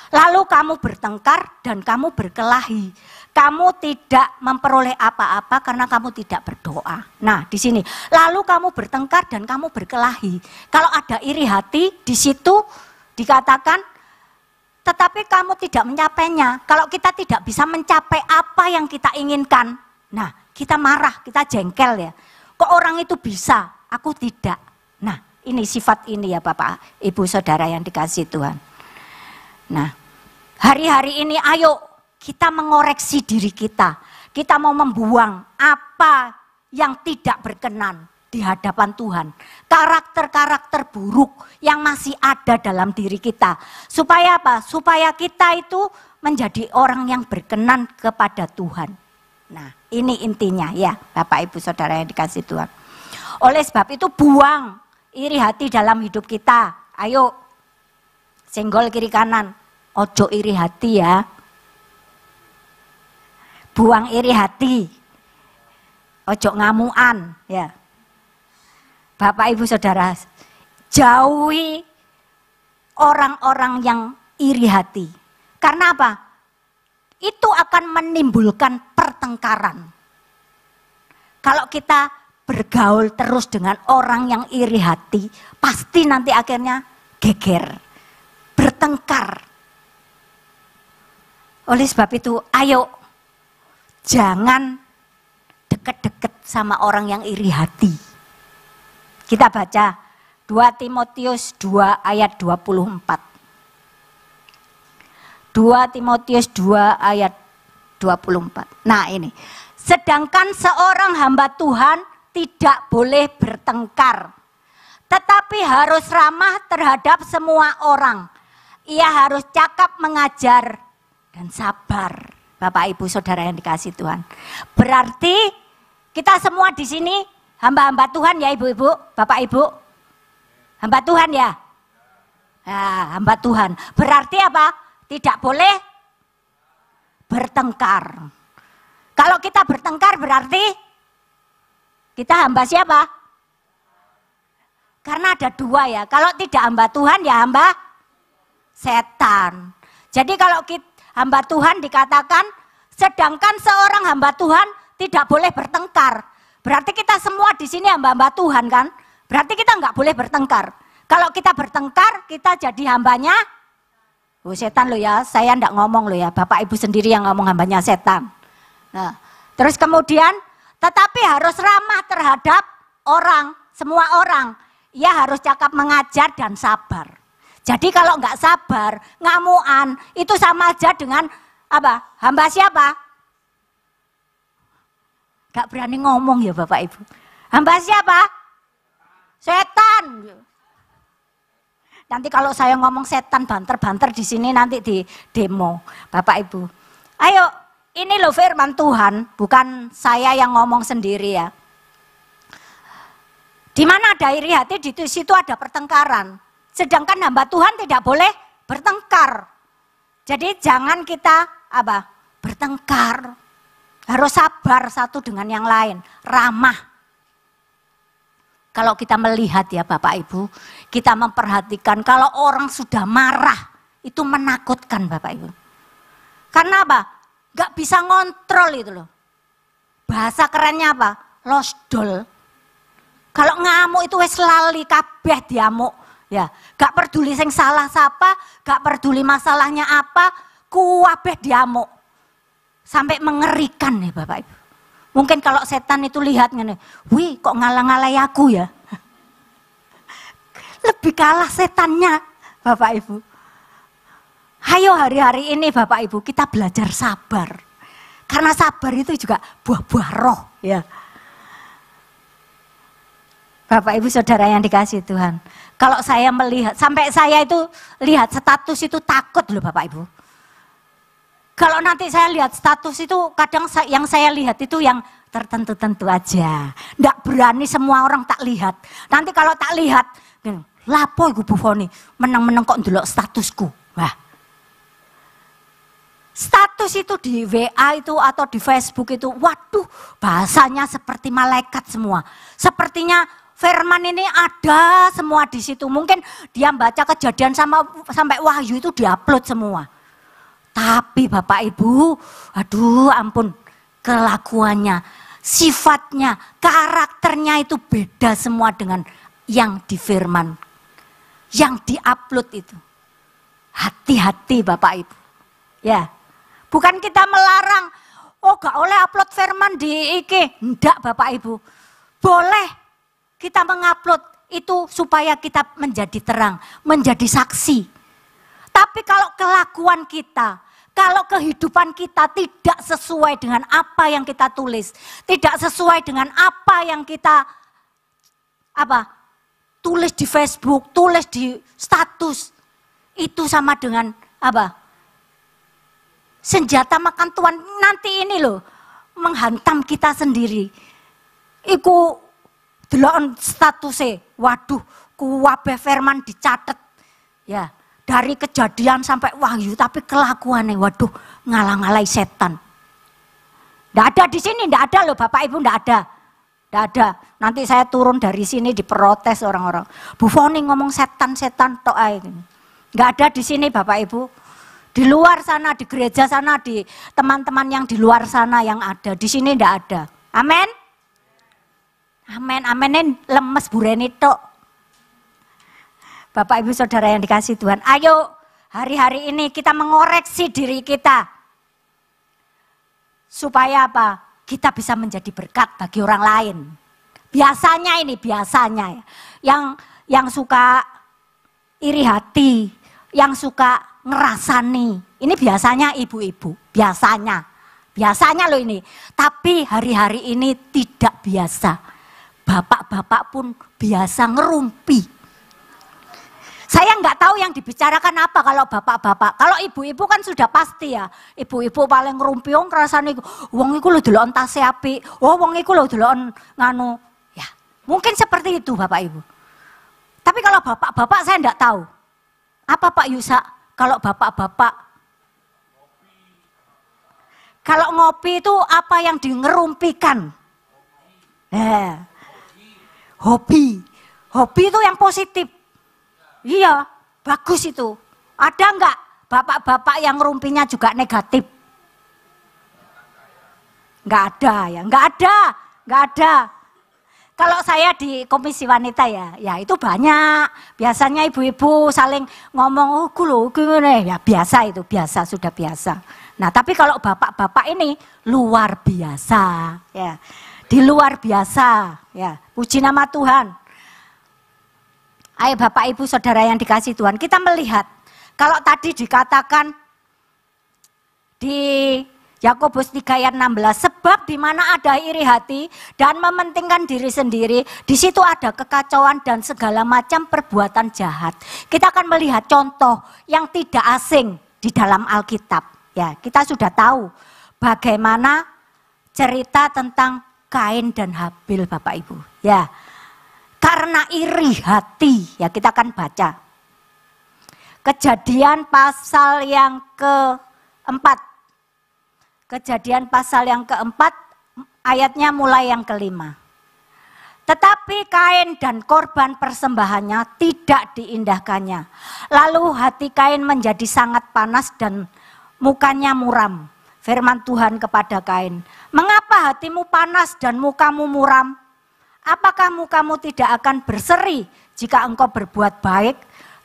Lalu kamu bertengkar dan kamu berkelahi. Kamu tidak memperoleh apa-apa karena kamu tidak berdoa. Nah, di sini. Lalu kamu bertengkar dan kamu berkelahi. Kalau ada iri hati, di situ dikatakan, tetapi kamu tidak mencapainya. Kalau kita tidak bisa mencapai apa yang kita inginkan, nah kita marah, kita jengkel ya. Kok orang itu bisa, aku tidak. Nah, ini sifat ini ya Bapak, Ibu, Saudara yang dikasihi Tuhan. Nah, hari-hari ini ayo kita mengoreksi diri kita. Kita mau membuang apa yang tidak berkenan di hadapan Tuhan. Karakter-karakter buruk yang masih ada dalam diri kita. Supaya apa? Supaya kita itu menjadi orang yang berkenan kepada Tuhan. Nah, ini intinya ya Bapak Ibu Saudara yang dikasihi Tuhan. Oleh sebab itu buang iri hati dalam hidup kita. Ayo, senggol kiri kanan. Ojo iri hati ya. Buang iri hati. Ojo ngamuan ya. Bapak Ibu Saudara, jauhi orang-orang yang iri hati. Karena apa? Itu akan menimbulkan pertengkaran. Kalau kita bergaul terus dengan orang yang iri hati, pasti nanti akhirnya geger, bertengkar. Oleh sebab itu, ayo jangan deket-deket sama orang yang iri hati. Kita baca 2 Timotius 2 ayat 24. 2 Timotius 2 ayat 24. Nah ini, sedangkan seorang hamba Tuhan tidak boleh bertengkar, tetapi harus ramah terhadap semua orang. Ia harus cakap mengajar dan sabar. Bapak Ibu Saudara yang dikasihi Tuhan. Berarti kita semua di sini hamba-hamba Tuhan ya Ibu-ibu, Bapak Ibu. Hamba Tuhan ya. Nah, hamba Tuhan. Berarti apa? Tidak boleh bertengkar. Kalau kita bertengkar berarti kita hamba siapa? Karena ada dua ya. Kalau tidak hamba Tuhan ya hamba setan. Jadi kalau hamba Tuhan dikatakan, sedangkan seorang hamba Tuhan tidak boleh bertengkar. Berarti kita semua di sini hamba-hamba Tuhan kan? Berarti kita nggak boleh bertengkar. Kalau kita bertengkar, kita jadi hambanya setan loh ya. Saya nggak ngomong loh ya. Bapak Ibu sendiri yang ngomong hambanya setan. Nah, terus kemudian, tetapi harus ramah terhadap orang, semua orang. Ia harus cakap mengajar dan sabar. Jadi kalau nggak sabar, ngamuan, itu sama aja dengan apa? Hamba siapa? Gak berani ngomong ya Bapak Ibu. Hamba siapa? Setan. Nanti kalau saya ngomong setan banter-banter di sini nanti di demo Bapak Ibu. Ayo, ini loh firman Tuhan, bukan saya yang ngomong sendiri ya. Di mana ada iri hati, di situ ada pertengkaran. Sedangkan hamba Tuhan tidak boleh bertengkar. Jadi jangan kita bertengkar. Harus sabar satu dengan yang lain, ramah. Kalau kita melihat ya Bapak Ibu, kita memperhatikan kalau orang sudah marah, itu menakutkan Bapak Ibu. Karena apa? Gak bisa ngontrol itu loh. Bahasa kerennya apa? Losdol. Kalau ngamuk itu wis lali kabeh diamuk. Ya, gak peduli sing salah siapa, gak peduli masalahnya apa, kuwabeh diamuk. Sampai mengerikan nih Bapak Ibu. Mungkin kalau setan itu lihat ngene, wih kok ngalah-ngalai aku ya. Lebih kalah setannya Bapak Ibu. Ayo hari-hari ini Bapak Ibu kita belajar sabar. Karena sabar itu juga buah-buah roh ya. Bapak Ibu saudara yang dikasihi Tuhan. Kalau saya melihat, sampai saya itu lihat status itu takut loh Bapak Ibu. Kalau nanti saya lihat status itu kadang yang saya lihat itu yang tertentu-tentu aja. Nggak berani semua orang tak lihat. Nanti kalau tak lihat, lapo iku Bu Foni, meneng-meneng kok ndelok statusku. Wah. Status itu di WA itu atau di Facebook itu, waduh bahasanya seperti malaikat semua. Sepertinya firman ini ada semua di situ. Mungkin dia baca Kejadian sampai Wahyu itu diupload semua. Tapi Bapak Ibu, aduh ampun, kelakuannya, sifatnya, karakternya itu beda semua dengan yang di firman, yang diupload itu. Hati-hati Bapak Ibu, ya. Bukan kita melarang, oh gak oleh upload firman di IG, enggak Bapak Ibu. Boleh kita mengupload itu supaya kita menjadi terang, menjadi saksi. Tapi kalau kelakuan kita, kalau kehidupan kita tidak sesuai dengan apa yang kita tulis, tidak sesuai dengan apa yang kita tulis di Facebook, tulis di status, itu sama dengan senjata makan tuan nanti ini loh menghantam kita sendiri. Iku delok statusnya, waduh, kuwabe firman dicatet, ya. Dari Kejadian sampai Wahyu, tapi kelakuannya, waduh, ngalah-ngalai setan. Nggak ada di sini, nggak ada loh Bapak Ibu, nggak ada. Nggak ada. Nanti saya turun dari sini diprotes orang-orang. Bu Foni ngomong setan-setan tok ae. Nggak ada di sini Bapak Ibu. Di luar sana, di gereja sana, di teman-teman yang di luar sana yang ada. Di sini nggak ada. Amin. Amin, amin, lemes bureni tok. Bapak Ibu Saudara yang dikasihi Tuhan, ayo hari-hari ini kita mengoreksi diri kita. Supaya apa? Kita bisa menjadi berkat bagi orang lain. Biasanya yang suka iri hati, yang suka ngerasani. Ini biasanya ibu-ibu, biasanya loh ini. Tapi hari-hari ini tidak biasa. Bapak-bapak pun biasa ngerumpi. Saya nggak tahu yang dibicarakan apa kalau bapak-bapak. Kalau ibu-ibu kan sudah pasti ya. Ibu-ibu paling ngerumpi wong rasane wong iku lho delok tase apik. Oh wong iku lho delok nganu. Ya, mungkin seperti itu Bapak Ibu. Tapi kalau bapak-bapak saya nggak tahu. Apa Pak Yusa? Kalau bapak-bapak kalau ngopi itu apa yang dingerumpikan? Hobi. Hobi itu yang positif. Iya, bagus itu. Ada enggak bapak-bapak yang rumpinya juga negatif? Nggak ada ya, nggak ada. Kalau saya di komisi wanita ya itu banyak. Biasanya ibu-ibu saling ngomong, oh gini, ya biasa itu, sudah biasa. Nah tapi kalau bapak-bapak ini luar biasa ya, di luar biasa ya, puji nama Tuhan. Ayo Bapak Ibu Saudara yang dikasih Tuhan, kita melihat kalau tadi dikatakan di Yakobus 3 ayat 16, sebab di mana ada iri hati dan mementingkan diri sendiri, di situ ada kekacauan dan segala macam perbuatan jahat. Kita akan melihat contoh yang tidak asing di dalam Alkitab. Ya, kita sudah tahu bagaimana cerita tentang Kain dan Habil, Bapak Ibu. Ya, karena iri hati, ya kita akan baca. Kejadian pasal yang keempat. Kejadian pasal yang keempat, ayatnya mulai yang kelima. Tetapi Kain dan korban persembahannya tidak diindahkannya. Lalu hati Kain menjadi sangat panas dan mukanya muram. Firman Tuhan kepada Kain, mengapa hatimu panas dan mukamu muram? Apakah mukamu tidak akan berseri jika engkau berbuat baik?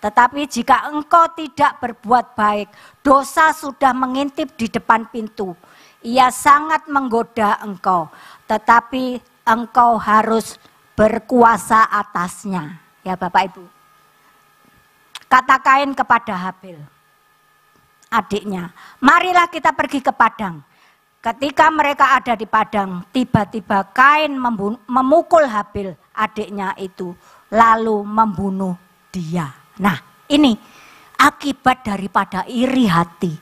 Tetapi jika engkau tidak berbuat baik, dosa sudah mengintip di depan pintu. Ia sangat menggoda engkau, tetapi engkau harus berkuasa atasnya. Ya Bapak Ibu. Kata Kain kepada Habil, adiknya, marilah kita pergi ke padang. Ketika mereka ada di padang, tiba-tiba Kain memukul Habil, adiknya itu, lalu membunuh dia. Nah, ini akibat daripada iri hati.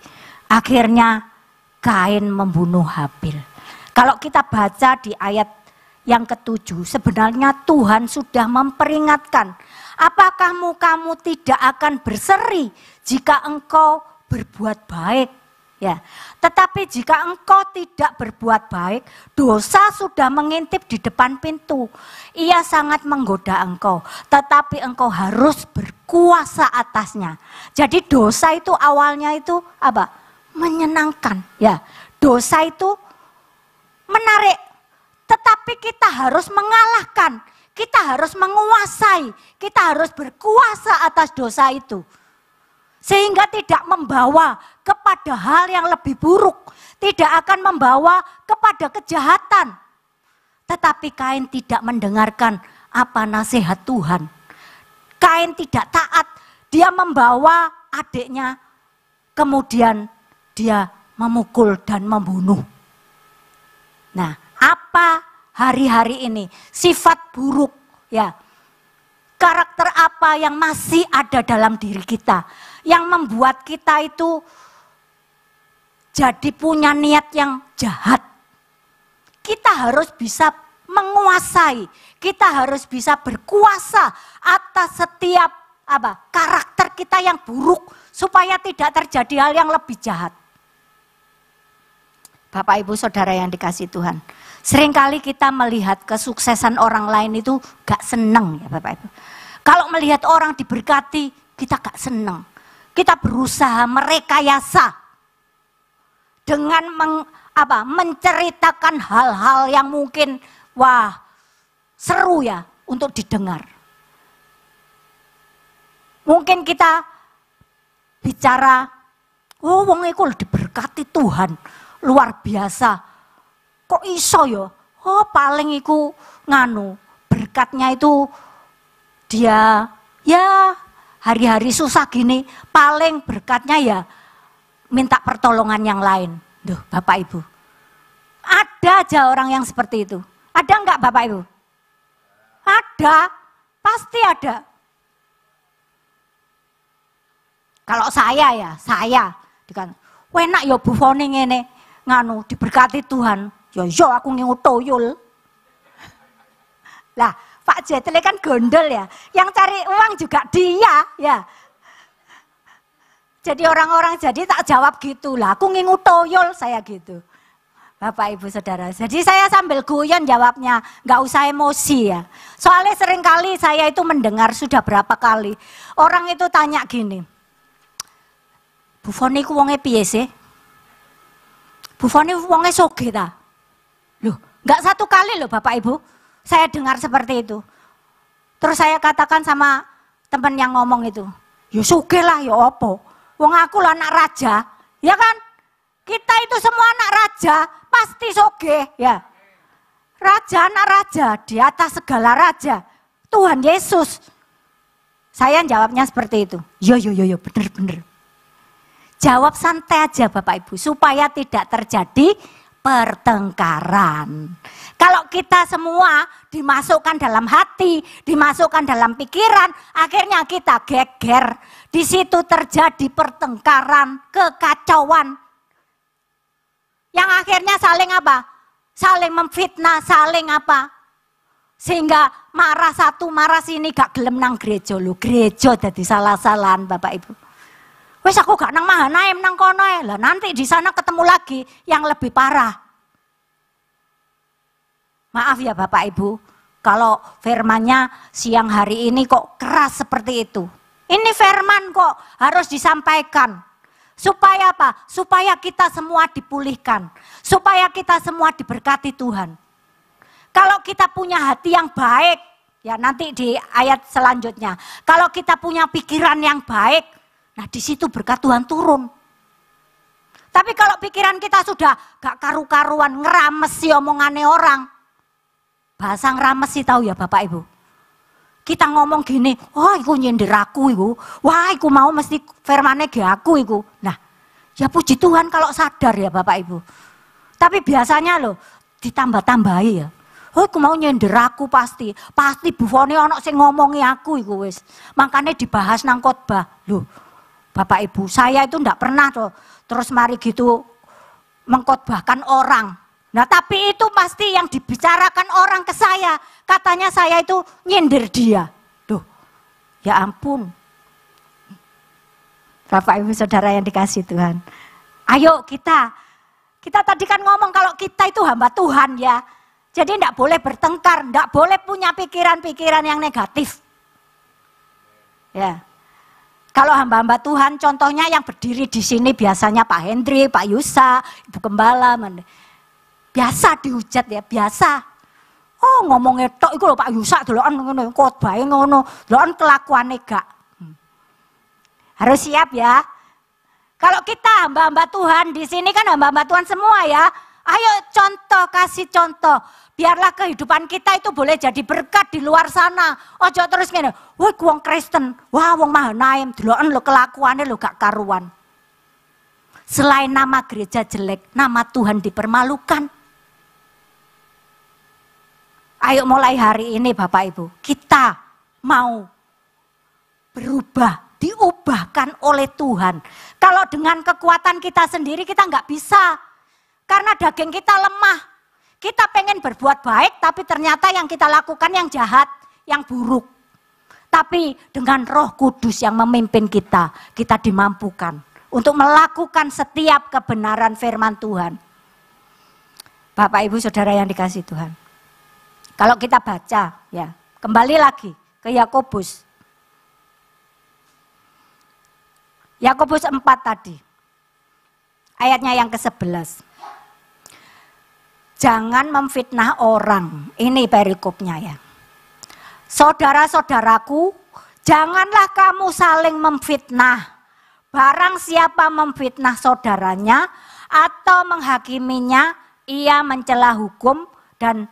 Akhirnya Kain membunuh Habil. Kalau kita baca di ayat yang ke-7, sebenarnya Tuhan sudah memperingatkan, apakah mukamu tidak akan berseri jika engkau berbuat baik? Ya, tetapi jika engkau tidak berbuat baik, dosa sudah mengintip di depan pintu. Ia sangat menggoda engkau, tetapi engkau harus berkuasa atasnya. Jadi dosa itu awalnya itu apa? Menyenangkan. Ya, dosa itu menarik, tetapi kita harus mengalahkan, kita harus menguasai, kita harus berkuasa atas dosa itu. Sehingga tidak membawa kepada hal yang lebih buruk. Tidak akan membawa kepada kejahatan. Tetapi Kain tidak mendengarkan apa nasihat Tuhan. Kain tidak taat. Dia membawa adiknya. Kemudian dia memukul dan membunuh. Nah, apa hari-hari ini? Sifat buruk, ya. Karakter apa yang masih ada dalam diri kita, yang membuat kita itu jadi punya niat yang jahat. Kita harus bisa menguasai, kita harus bisa berkuasa atas setiap karakter kita yang buruk, supaya tidak terjadi hal yang lebih jahat. Bapak Ibu Saudara yang dikasihi Tuhan, seringkali kita melihat kesuksesan orang lain itu gak seneng ya Bapak Ibu. Kalau melihat orang diberkati, kita gak seneng. Kita berusaha merekayasa dengan menceritakan hal-hal yang mungkin seru ya untuk didengar. Mungkin kita bicara, oh wong iku diberkati Tuhan, luar biasa. Kok iso ya? Oh paling iku berkatnya itu dia ya hari-hari susah gini, paling berkatnya ya minta pertolongan yang lain. Duh Bapak Ibu, ada aja orang yang seperti itu. Ada enggak Bapak Ibu? Ada, pasti ada. Kalau saya dikatakan, enak ya Bu Foni ngene, diberkati Tuhan. Ya aku ngingu toyol. Lah, Pak Jetle kan gondol ya, yang cari uang juga dia ya. Jadi orang-orang jadi tak jawab gitu lah, aku ngingu toyol saya gitu. Bapak Ibu Saudara, jadi saya sambil guyon jawabnya, nggak usah emosi ya. Soalnya seringkali saya itu mendengar sudah berapa kali, orang itu tanya gini, Buffon iku wonge piye sih? Buffon iku wonge sogih ta? Loh, enggak satu kali loh Bapak Ibu. Saya dengar seperti itu. Terus saya katakan sama teman yang ngomong itu, ya sugih lah, ya apa? Wong aku lah anak raja, ya kan? Kita itu semua anak raja, pasti sugih, ya. Raja, anak raja, di atas segala raja. Tuhan Yesus. Saya jawabnya seperti itu. Yo, bener. Jawab santai aja Bapak Ibu, supaya tidak terjadi pertengkaran. Kalau kita semua dimasukkan dalam hati, dimasukkan dalam pikiran, akhirnya kita geger. Di situ terjadi pertengkaran, kekacauan. Yang akhirnya saling apa? Saling memfitnah, saling apa? Sehingga marah satu, marah sini, gak gelem nang gereja lho. Gereja dadi salah-salahan Bapak Ibu. Wes aku gak nang Mahanaim nang kono lah, nanti di sana ketemu lagi yang lebih parah. Maaf ya Bapak Ibu, kalau firmannya siang hari ini kok keras seperti itu. Ini firman kok harus disampaikan. Supaya apa? Supaya kita semua dipulihkan. Supaya kita semua diberkati Tuhan. Kalau kita punya hati yang baik, ya nanti di ayat selanjutnya. Kalau kita punya pikiran yang baik, nah di situ berkat Tuhan turun. Tapi kalau pikiran kita sudah gak karu-karuan, ngeramesi omongane orang. Bahasa ngeramesi tahu ya Bapak Ibu. Kita ngomong gini, wah iku nyindir aku iku. Wah iku mau mesti firmane ge aku iku. Nah, ya puji Tuhan kalau sadar ya Bapak Ibu. Tapi biasanya loh ditambah-tambahi ya. Oh iku mau nyindir aku pasti bufone ana sing ngomongi aku iku wis. Makanya dibahas nang khotbah. Loh, Bapak Ibu, saya itu ndak pernah tuh terus mari gitu mengkhotbahkan orang. Nah tapi itu pasti yang dibicarakan orang ke saya. Katanya saya itu nyindir dia. Duh, ya ampun. Bapak Ibu Saudara yang dikasih Tuhan. Ayo kita tadi kan ngomong kalau kita itu hamba Tuhan ya. Jadi enggak boleh bertengkar, enggak boleh punya pikiran-pikiran yang negatif. Ya. Kalau hamba-hamba Tuhan contohnya yang berdiri di sini biasanya Pak Hendri, Pak Yusa, Ibu Gembala. Biasa dihujat ya, biasa. Oh ngomongnya tok iku lho Pak Yusa delokan ngono, khotbahe ngono, delokan kelakuane gak. Harus siap ya. Kalau kita hamba-hamba Tuhan di sini kan hamba-hamba Tuhan semua ya. Ayo contoh, kasih contoh. Biarlah kehidupan kita itu boleh jadi berkat di luar sana. Ojo terus ngene, wah wong Kristen, wah wong Mahanaim, delokan lho kelakuane lho gak karuan. Selain nama gereja jelek, nama Tuhan dipermalukan. Ayo mulai hari ini Bapak Ibu, kita mau berubah, diubahkan oleh Tuhan. Kalau dengan kekuatan kita sendiri kita nggak bisa. Karena daging kita lemah. Kita pengen berbuat baik tapi ternyata yang kita lakukan yang jahat, yang buruk. Tapi dengan Roh Kudus yang memimpin kita dimampukan untuk melakukan setiap kebenaran firman Tuhan. Bapak Ibu Saudara yang dikasih Tuhan. Kalau kita baca ya, kembali lagi ke Yakobus. Yakobus 4 tadi. Ayatnya yang ke-11. Jangan memfitnah orang. Ini perikopnya ya. Saudara-saudaraku, janganlah kamu saling memfitnah. Barang siapa memfitnah saudaranya atau menghakiminya, ia mencela hukum dan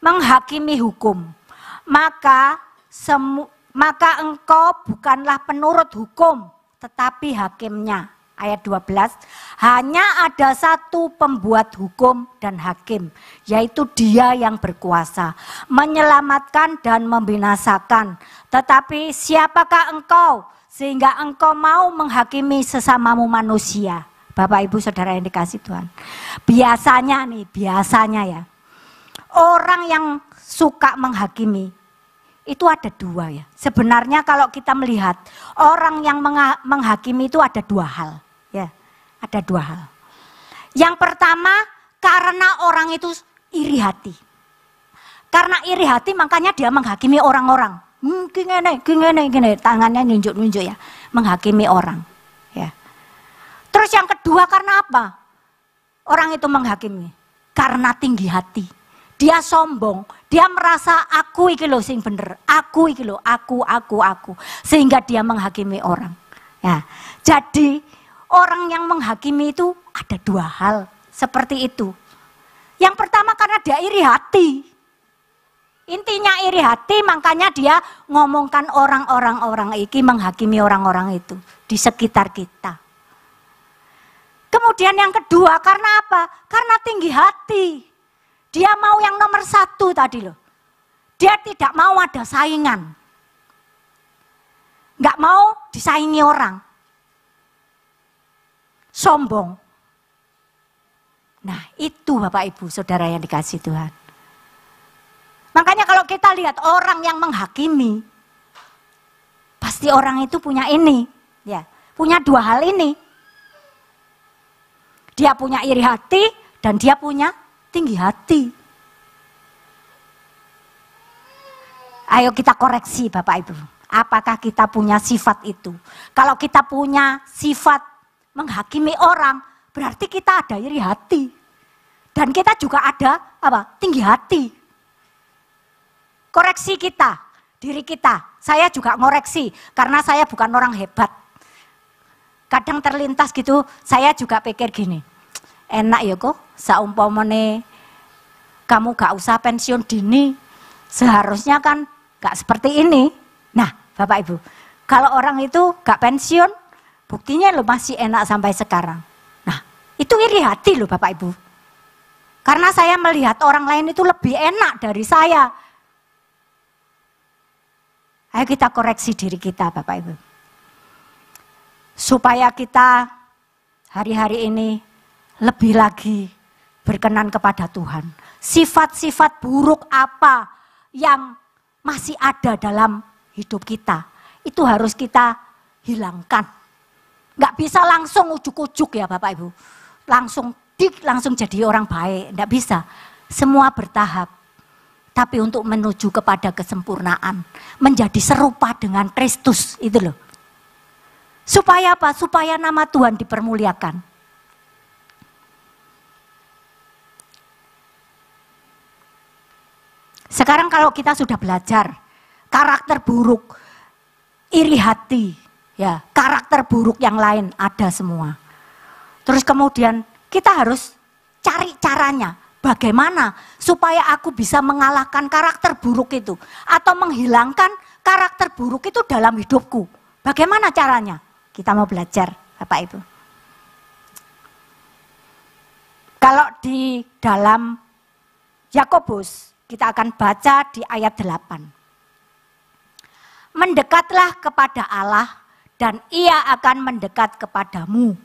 menghakimi hukum. Maka engkau bukanlah penurut hukum, tetapi hakimnya. Ayat 12, hanya ada satu pembuat hukum dan hakim, yaitu Dia yang berkuasa, menyelamatkan dan membinasakan. Tetapi siapakah engkau, sehingga engkau mau menghakimi sesamamu manusia? Bapak Ibu Saudara yang dikasih Tuhan. Biasanya ya, orang yang suka menghakimi, itu ada dua ya. Sebenarnya kalau kita melihat, orang yang menghakimi itu ada dua hal. Ya, ada dua hal. Yang pertama, karena orang itu iri hati. Karena iri hati makanya dia menghakimi orang-orang. Gini, tangannya nunjuk-nunjuk ya. Menghakimi orang. Ya. Terus yang kedua karena apa? Orang itu menghakimi. Karena tinggi hati. Dia sombong, dia merasa aku iki lho sing bener, aku iki lho, aku. Sehingga dia menghakimi orang. Ya. Jadi orang yang menghakimi itu ada dua hal seperti itu. Yang pertama karena dia iri hati. Intinya iri hati, makanya dia ngomongkan orang iki, menghakimi orang-orang itu di sekitar kita. Kemudian yang kedua karena apa? Karena tinggi hati. Dia mau yang nomor satu tadi loh. Dia tidak mau ada saingan. Nggak mau disaingi orang. Sombong. Nah itu Bapak Ibu Saudara yang dikasihi Tuhan. Makanya kalau kita lihat orang yang menghakimi, pasti orang itu punya ini. Ya, punya dua hal ini. Dia punya iri hati dan dia punya tinggi hati. Ayo kita koreksi Bapak Ibu. Apakah kita punya sifat itu? Kalau kita punya sifat menghakimi orang, berarti kita ada iri hati. Dan kita juga ada apa? Tinggi hati. Koreksi kita, diri kita. Saya juga ngoreksi karena saya bukan orang hebat. Kadang terlintas gitu, saya juga pikir gini. Enak ya kok, saumpamane kamu gak usah pensiun dini, seharusnya kan gak seperti ini. Nah Bapak Ibu, kalau orang itu gak pensiun, buktinya lo masih enak sampai sekarang. Nah itu iri hati loh Bapak Ibu. Karena saya melihat orang lain itu lebih enak dari saya. Ayo kita koreksi diri kita Bapak Ibu. Supaya kita hari-hari ini lebih lagi berkenan kepada Tuhan. Sifat-sifat buruk apa yang masih ada dalam hidup kita, itu harus kita hilangkan. Nggak bisa langsung ujuk-ujuk ya Bapak Ibu. Langsung jadi orang baik, nggak bisa. Semua bertahap. Tapi untuk menuju kepada kesempurnaan, menjadi serupa dengan Kristus, itu loh. Supaya apa? Supaya nama Tuhan dipermuliakan. Sekarang kalau kita sudah belajar karakter buruk, iri hati, ya karakter buruk yang lain ada semua. Terus kemudian kita harus cari caranya, bagaimana supaya aku bisa mengalahkan karakter buruk itu atau menghilangkan karakter buruk itu dalam hidupku. Bagaimana caranya? Kita mau belajar, Bapak Ibu. Kalau di dalam Yakobus kita akan baca di ayat 8. Mendekatlah kepada Allah dan Ia akan mendekat kepadamu.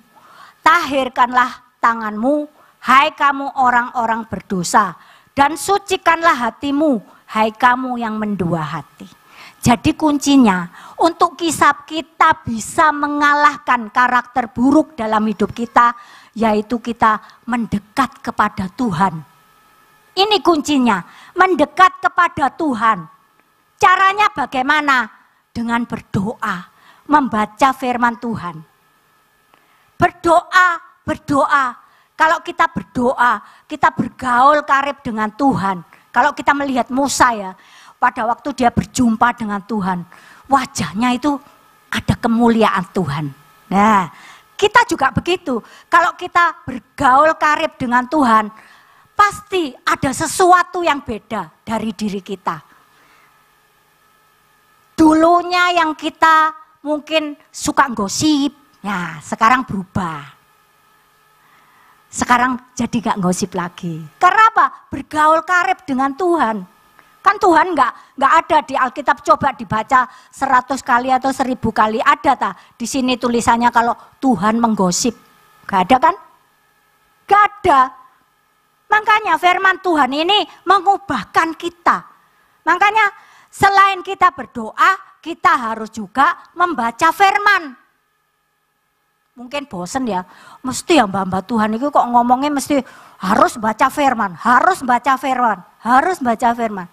Tahirkanlah tanganmu, hai kamu orang-orang berdosa, dan sucikanlah hatimu, hai kamu yang mendua hati. Jadi kuncinya untuk kita bisa mengalahkan karakter buruk dalam hidup kita, yaitu kita mendekat kepada Tuhan. Ini kuncinya, mendekat kepada Tuhan. Caranya bagaimana? Dengan berdoa, membaca firman Tuhan. Berdoa. Kalau kita berdoa, kita bergaul karib dengan Tuhan. Kalau kita melihat Musa ya, pada waktu dia berjumpa dengan Tuhan, wajahnya itu ada kemuliaan Tuhan. Nah, kita juga begitu. Kalau kita bergaul karib dengan Tuhan, pasti ada sesuatu yang beda dari diri kita. Dulunya yang kita mungkin suka gosip, ya sekarang berubah. Sekarang jadi gak gosip lagi. Karena apa? Bergaul karib dengan Tuhan. Kan Tuhan nggak ada di Alkitab, coba dibaca 100 kali atau 1000 kali. Ada tak? Di sini tulisannya kalau Tuhan menggosip. Gak ada kan? Gak ada. Makanya firman Tuhan ini mengubahkan kita. Makanya selain kita berdoa, kita harus juga membaca firman. Mungkin bosen ya, mesti ya mbak Tuhan itu kok ngomongnya mesti harus baca firman, harus baca firman, harus baca firman.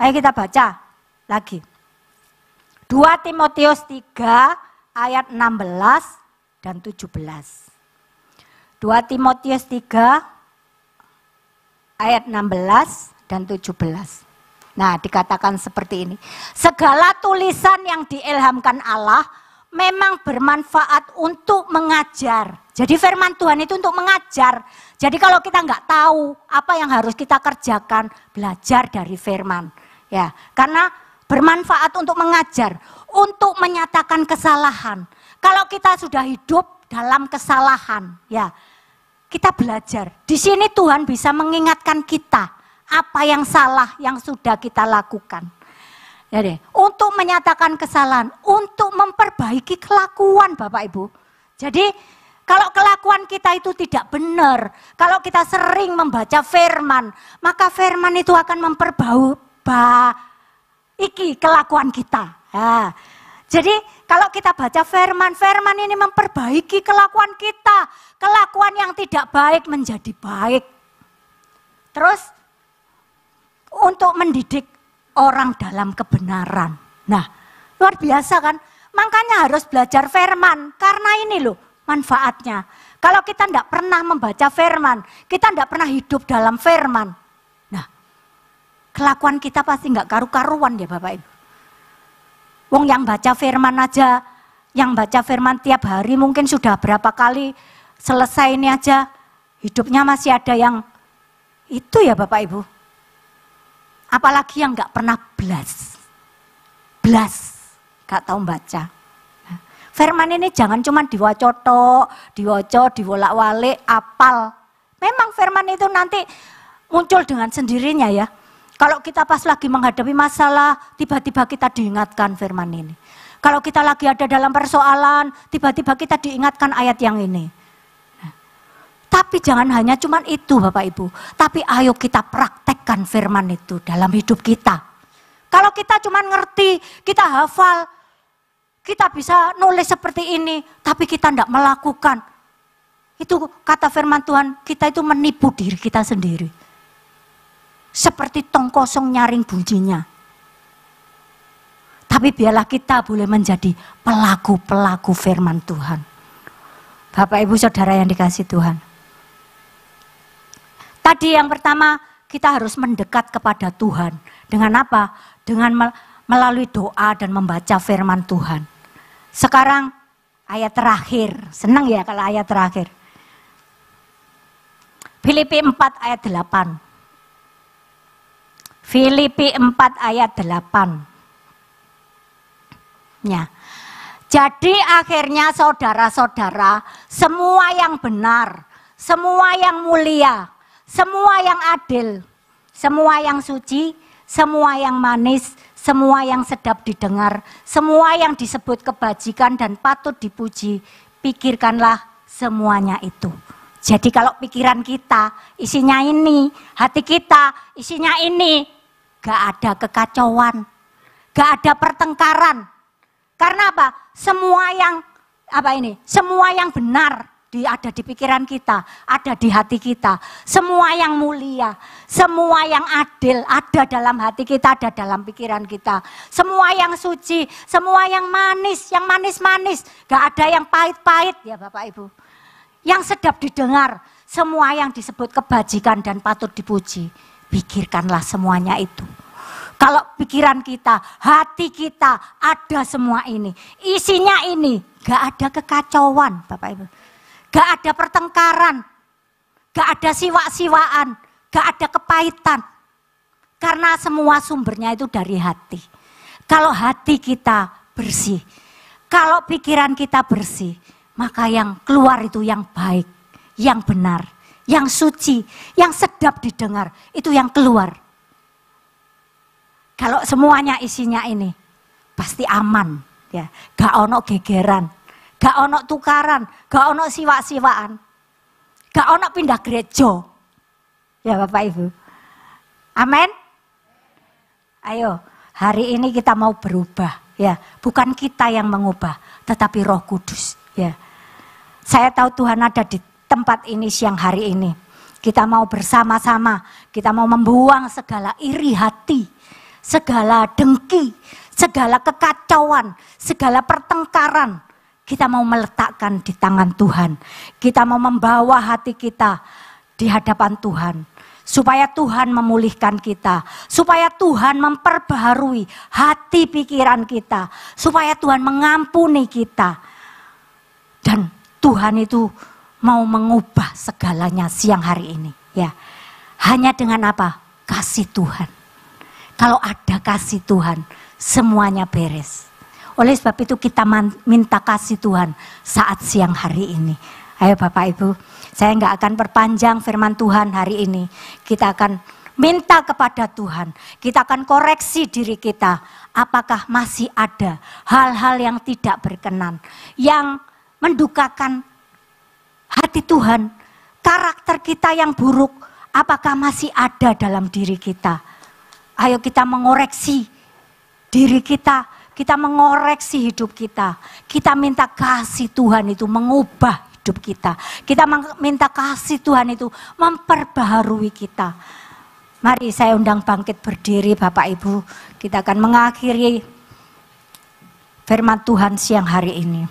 Ayo kita baca lagi. 2 Timotius 3 ayat 16 dan 17. 2 Timotius 3 ayat 16 dan 17. Nah, dikatakan seperti ini. Segala tulisan yang diilhamkan Allah memang bermanfaat untuk mengajar. Jadi firman Tuhan itu untuk mengajar. Jadi kalau kita nggak tahu apa yang harus kita kerjakan, belajar dari firman. Ya, karena bermanfaat untuk mengajar, untuk menyatakan kesalahan. Kalau kita sudah hidup dalam kesalahan, ya, kita belajar. Di sini Tuhan bisa mengingatkan kita apa yang salah yang sudah kita lakukan. Jadi, untuk menyatakan kesalahan, untuk memperbaiki kelakuan Bapak Ibu. Jadi, kalau kelakuan kita itu tidak benar, kalau kita sering membaca firman, maka firman itu akan memperbaiki kelakuan kita. Nah, jadi, kalau kita baca firman, firman ini memperbaiki kelakuan kita. Kelakuan yang tidak baik menjadi baik. Terus, untuk mendidik orang dalam kebenaran. Nah, luar biasa kan? Makanya harus belajar firman. Karena ini loh manfaatnya. Kalau kita tidak pernah membaca firman, kita tidak pernah hidup dalam firman. Nah, kelakuan kita pasti nggak karu-karuan ya Bapak Ibu. Wong yang baca firman aja, yang baca firman tiap hari mungkin sudah berapa kali selesai ini aja, hidupnya masih ada yang itu ya Bapak Ibu. Apalagi yang nggak pernah belas, nggak tahu baca. Nah, firman ini jangan cuma diwacotok, diwolak-walik, apal. Memang firman itu nanti muncul dengan sendirinya ya. Kalau kita pas lagi menghadapi masalah, tiba-tiba kita diingatkan firman ini. Kalau kita lagi ada dalam persoalan, tiba-tiba kita diingatkan ayat yang ini. Tapi jangan hanya cuma itu Bapak Ibu. Tapi ayo kita praktekkan firman itu dalam hidup kita. Kalau kita cuma ngerti, kita hafal, kita bisa nulis seperti ini. Tapi kita tidak melakukan. Itu kata firman Tuhan, kita itu menipu diri kita sendiri. Seperti tong kosong nyaring bunyinya. Tapi biarlah kita boleh menjadi pelaku-pelaku firman Tuhan. Bapak Ibu Saudara yang dikasihi Tuhan. Tadi yang pertama kita harus mendekat kepada Tuhan. Dengan apa? Dengan melalui doa dan membaca firman Tuhan. Sekarang ayat terakhir. Senang ya kalau ayat terakhir. Filipi 4 ayat 8. Filipi 4 ayat 8. Ya. Jadi akhirnya saudara-saudara, semua yang benar, semua yang mulia, semua yang adil, semua yang suci, semua yang manis, semua yang sedap didengar, semua yang disebut kebajikan dan patut dipuji, pikirkanlah semuanya itu. Jadi kalau pikiran kita isinya ini, hati kita isinya ini, gak ada kekacauan, gak ada pertengkaran. Karena apa? Semua yang benar ada di pikiran kita, ada di hati kita. Semua yang mulia, semua yang adil ada dalam hati kita, ada dalam pikiran kita. Semua yang suci, semua yang manis-manis. Gak ada yang pahit-pahit ya Bapak Ibu. Yang sedap didengar, semua yang disebut kebajikan dan patut dipuji. Pikirkanlah semuanya itu. Kalau pikiran kita, hati kita ada semua ini. Isinya ini, gak ada kekacauan Bapak Ibu. Gak ada pertengkaran, gak ada siwa-siwaan, gak ada kepahitan. Karena semua sumbernya itu dari hati. Kalau hati kita bersih, kalau pikiran kita bersih, maka yang keluar itu yang baik, yang benar, yang suci, yang sedap didengar, itu yang keluar. Kalau semuanya isinya ini, pasti aman, ya. Gak ono gegeran. Gak ono tukaran, gak ono siwa-siwaan, gak ono pindah gereja. Ya Bapak Ibu. Amin. Ayo, hari ini kita mau berubah. Ya, bukan kita yang mengubah, tetapi Roh Kudus. Ya, saya tahu Tuhan ada di tempat ini siang hari ini. Kita mau bersama-sama, kita mau membuang segala iri hati, segala dengki, segala kekacauan, segala pertengkaran. kita mau meletakkan di tangan Tuhan. Kita mau membawa hati kita di hadapan Tuhan. Supaya Tuhan memulihkan kita. Supaya Tuhan memperbaharui hati pikiran kita. Supaya Tuhan mengampuni kita. Dan Tuhan itu mau mengubah segalanya siang hari ini. Ya, hanya dengan apa? Kasih Tuhan. Kalau ada kasih Tuhan, semuanya beres. Oleh sebab itu kita minta kasih Tuhan saat siang hari ini. Ayo Bapak Ibu, saya nggak akan perpanjang firman Tuhan hari ini. Kita akan minta kepada Tuhan. Kita akan koreksi diri kita. Apakah masih ada hal-hal yang tidak berkenan, yang mendukakan hati Tuhan, karakter kita yang buruk, apakah masih ada dalam diri kita? Ayo kita mengoreksi diri kita, kita mengoreksi hidup kita. Kita minta kasih Tuhan itu mengubah hidup kita. Kita minta kasih Tuhan itu memperbaharui kita. Mari saya undang bangkit berdiri Bapak Ibu. Kita akan mengakhiri firman Tuhan siang hari ini.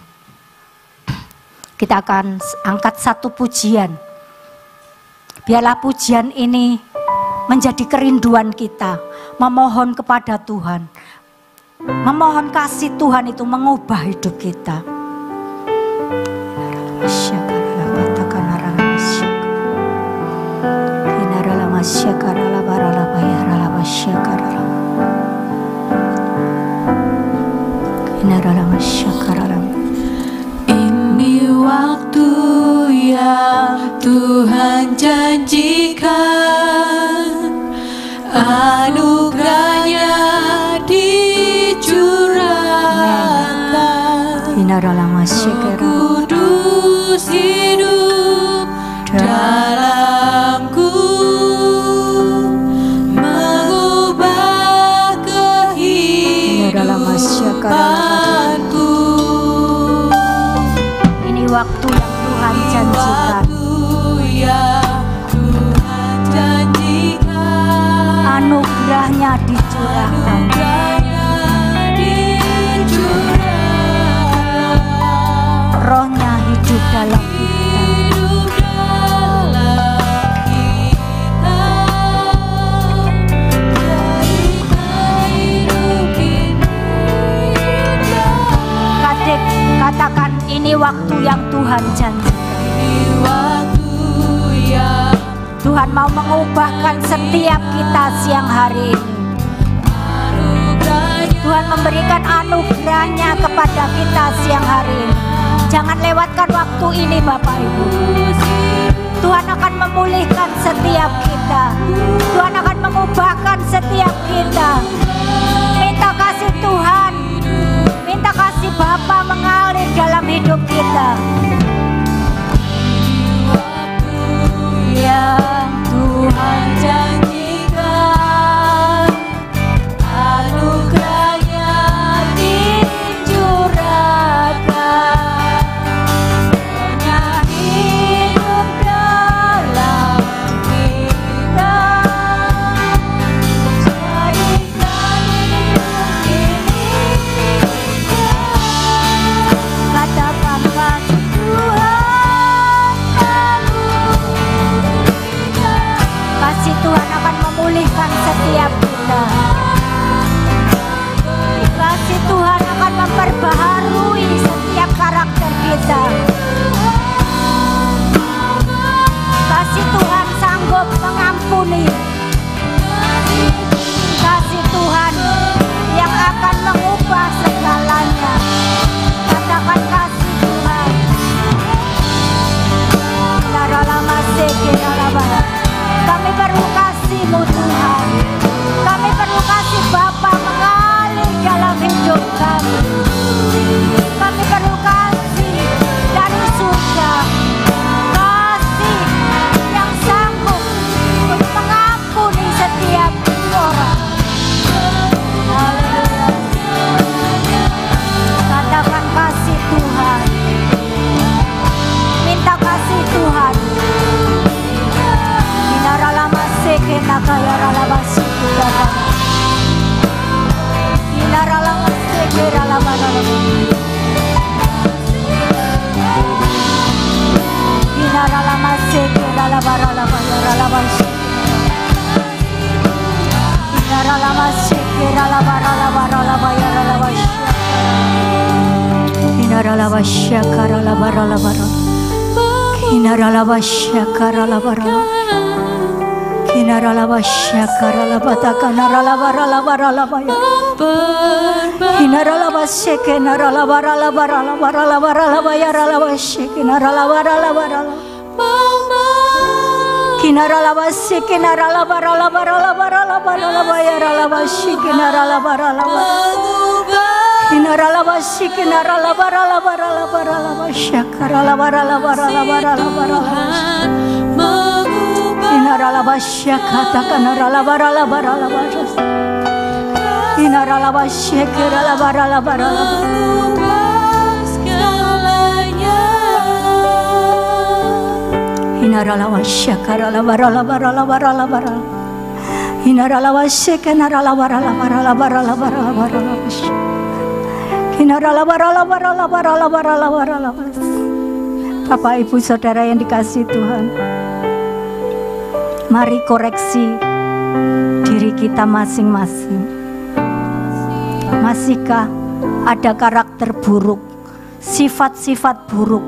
Kita akan angkat satu pujian. Biarlah pujian ini menjadi kerinduan kita. Memohon kepada Tuhan. Memohon kasih Tuhan itu mengubah hidup kita. Ini waktu yang Tuhan janjikan, anugerahnya dicurahkan, Kudus hidup dalamku, mengubah kehidupanku. Ini waktu yang Tuhan janjikan. Anugerahnya dicurahkan. Rohnya hidup dalam kita. Katakan ini waktu yang Tuhan janjikan. Tuhan mau mengubahkan setiap kita siang hari ini. Tuhan memberikan anugerahnya kepada kita siang hari ini. Jangan lewatkan waktu ini Bapak Ibu. Tuhan akan memulihkan setiap kita. Tuhan akan mengubahkan setiap kita. Minta kasih Tuhan. Minta kasih Bapa mengalir dalam hidup kita. Yang Tuhan janjikan, anugerahnya dicurahkan, hanya hidup dalam kita, jadikan hidup ini katakan kasih Tuhan. Kasih Tuhan akan memulihkan setiap kita. Kasih Tuhan akan memperbaharui setiap karakter kita. Kasih Tuhan sanggup mengampuni. Kasih Tuhan yang akan mengubah segalanya. Katakan kasih Tuhan. Kami perlu kasih-Mu Tuhan. Kami perlu kasih Bapa mengalir dalam hidup kami. Kami perlu kasih dari surga. Kasih yang sanggup untuk mengampuni setiap orang. Haleluya. Katakan kasih Tuhan. Minta kasih Tuhan. Bapak Ibu Saudara yang dikasihi Tuhan, mari koreksi diri kita masing-masing. Masihkah ada karakter buruk, sifat-sifat buruk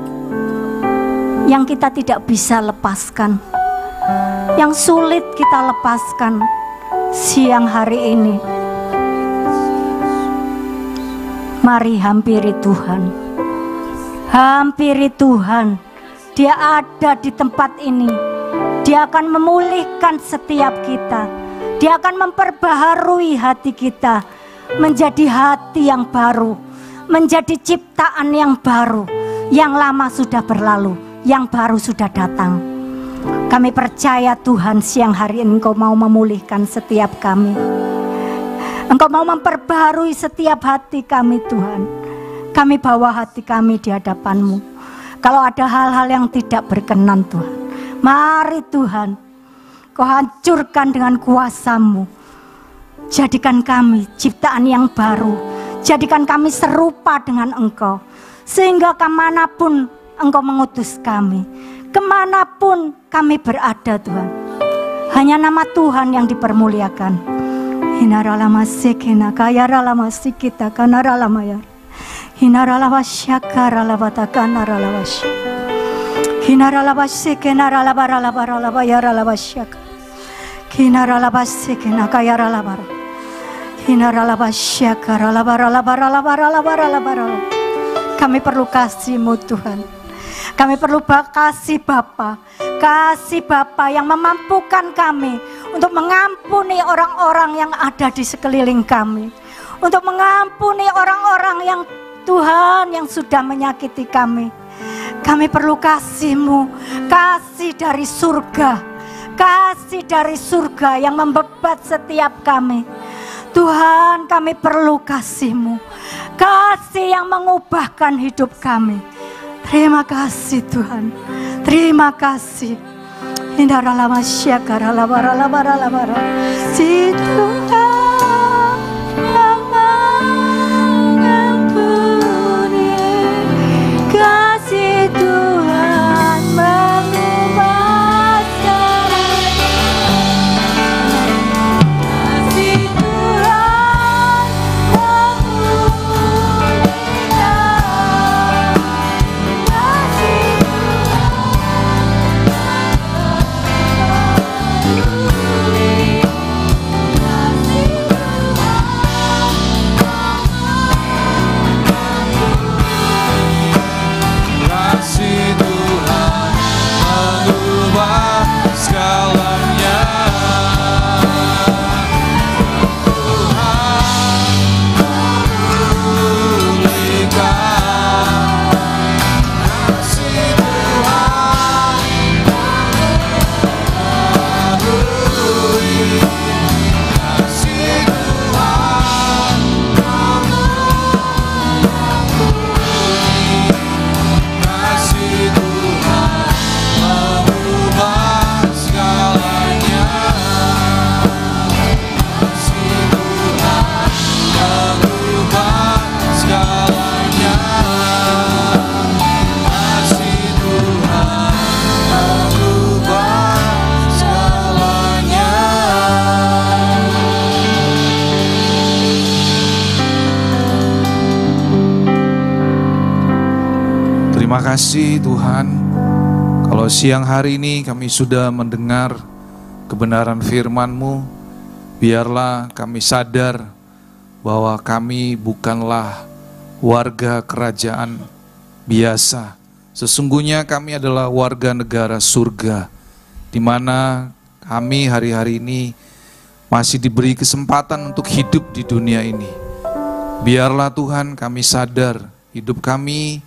yang kita tidak bisa lepaskan, yang sulit kita lepaskan siang hari ini? Mari hampiri Tuhan. Hampiri Tuhan. Dia ada di tempat ini. Dia akan memulihkan setiap kita. Dia akan memperbaharui hati kita menjadi hati yang baru, menjadi ciptaan yang baru. Yang lama sudah berlalu, yang baru sudah datang. Kami percaya Tuhan, siang hari ini Engkau mau memulihkan setiap kami. Engkau mau memperbaharui setiap hati kami Tuhan. Kami bawa hati kami di hadapan-Mu. Kalau ada hal-hal yang tidak berkenan Tuhan, mari Tuhan, Kau hancurkan dengan kuasa-Mu. Jadikan kami ciptaan yang baru. Jadikan kami serupa dengan Engkau. Sehingga kemanapun Engkau mengutus kami, kemanapun kami berada Tuhan, hanya nama Tuhan yang dipermuliakan. Hinaralama sekena kayaralama sikita kanaralamaya. Hinaralama syakaralama takanaralama syak. Hinaralama sekena ralabaralabaralaba yaralama syak. Hinaralama sekena kayaralama. Hinaralama syakaralabaralabaralabaralabaralabaralabaralabar. Kami perlu kasih-Mu Tuhan. Kami perlu kasih Bapa. Kasih Bapa yang memampukan kami untuk mengampuni orang-orang yang ada di sekeliling kami. Untuk mengampuni orang-orang yang Tuhan yang sudah menyakiti kami. Kami perlu kasih-Mu. Kasih dari surga. Kasih dari surga yang membebat setiap kami. Tuhan, kami perlu kasih-Mu. Kasih yang mengubahkan hidup kami. Terima kasih Tuhan. Terima kasih. Hindaralama syakaralabaralabaralabar. Si Tuhan yang mengampuni. Kasih Tuhan mengubah segalanya. Kasih Tuhan memulihkan. Kasih Tuhan Terima kasih Tuhan, kalau siang hari ini kami sudah mendengar kebenaran firman-Mu, biarlah kami sadar bahwa kami bukanlah warga kerajaan biasa. Sesungguhnya kami adalah warga negara surga, di mana kami hari-hari ini masih diberi kesempatan untuk hidup di dunia ini. Biarlah Tuhan kami sadar hidup kami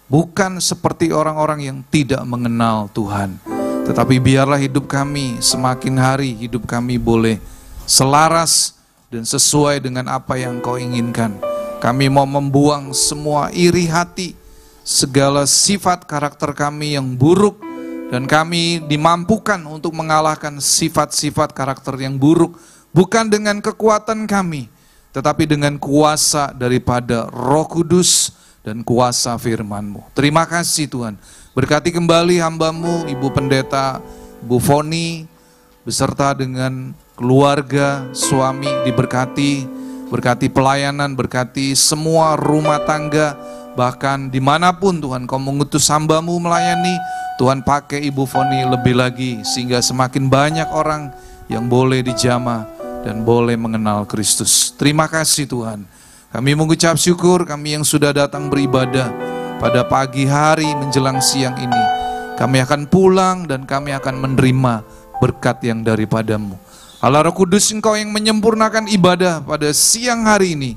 bukan seperti orang-orang yang tidak mengenal Tuhan, tetapi biarlah hidup kami semakin hari hidup kami boleh selaras dan sesuai dengan apa yang Kau inginkan. Kami mau membuang semua iri hati, segala sifat karakter kami yang buruk, dan kami dimampukan untuk mengalahkan sifat-sifat karakter yang buruk, bukan dengan kekuatan kami, tetapi dengan kuasa daripada Roh Kudus dan kuasa firman-Mu. Terima kasih Tuhan. Berkati kembali hamba-Mu, Ibu Pendeta, Bu Foni, beserta dengan keluarga, suami diberkati, berkati pelayanan, berkati semua rumah tangga, bahkan dimanapun Tuhan Kau mengutus hamba-Mu melayani, Tuhan pakai Ibu Foni lebih lagi, sehingga semakin banyak orang yang boleh dijamah dan boleh mengenal Kristus. Terima kasih Tuhan. Kami mengucap syukur, kami yang sudah datang beribadah pada pagi hari menjelang siang ini. Kami akan pulang dan kami akan menerima berkat yang daripada-Mu. Allah Roh Kudus, Engkau yang menyempurnakan ibadah pada siang hari ini.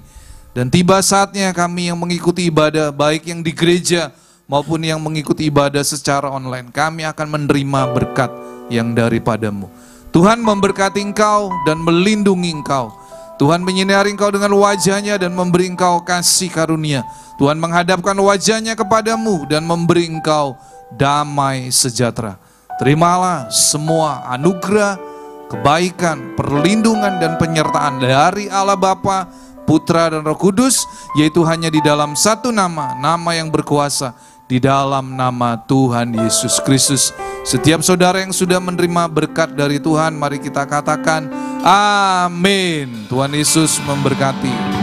Dan tiba saatnya kami yang mengikuti ibadah, baik yang di gereja maupun yang mengikuti ibadah secara online, kami akan menerima berkat yang daripada-Mu. Tuhan memberkati Engkau dan melindungi Engkau. Tuhan menyinari Engkau dengan wajah-Nya dan memberi Engkau kasih karunia. Tuhan menghadapkan wajah-Nya kepadamu dan memberi Engkau damai sejahtera. Terimalah semua anugerah, kebaikan, perlindungan dan penyertaan dari Allah Bapa, Putra dan Roh Kudus, yaitu hanya di dalam satu nama, nama yang berkuasa, di dalam nama Tuhan Yesus Kristus. Setiap saudara yang sudah menerima berkat dari Tuhan, mari kita katakan amin. Tuhan Yesus memberkati.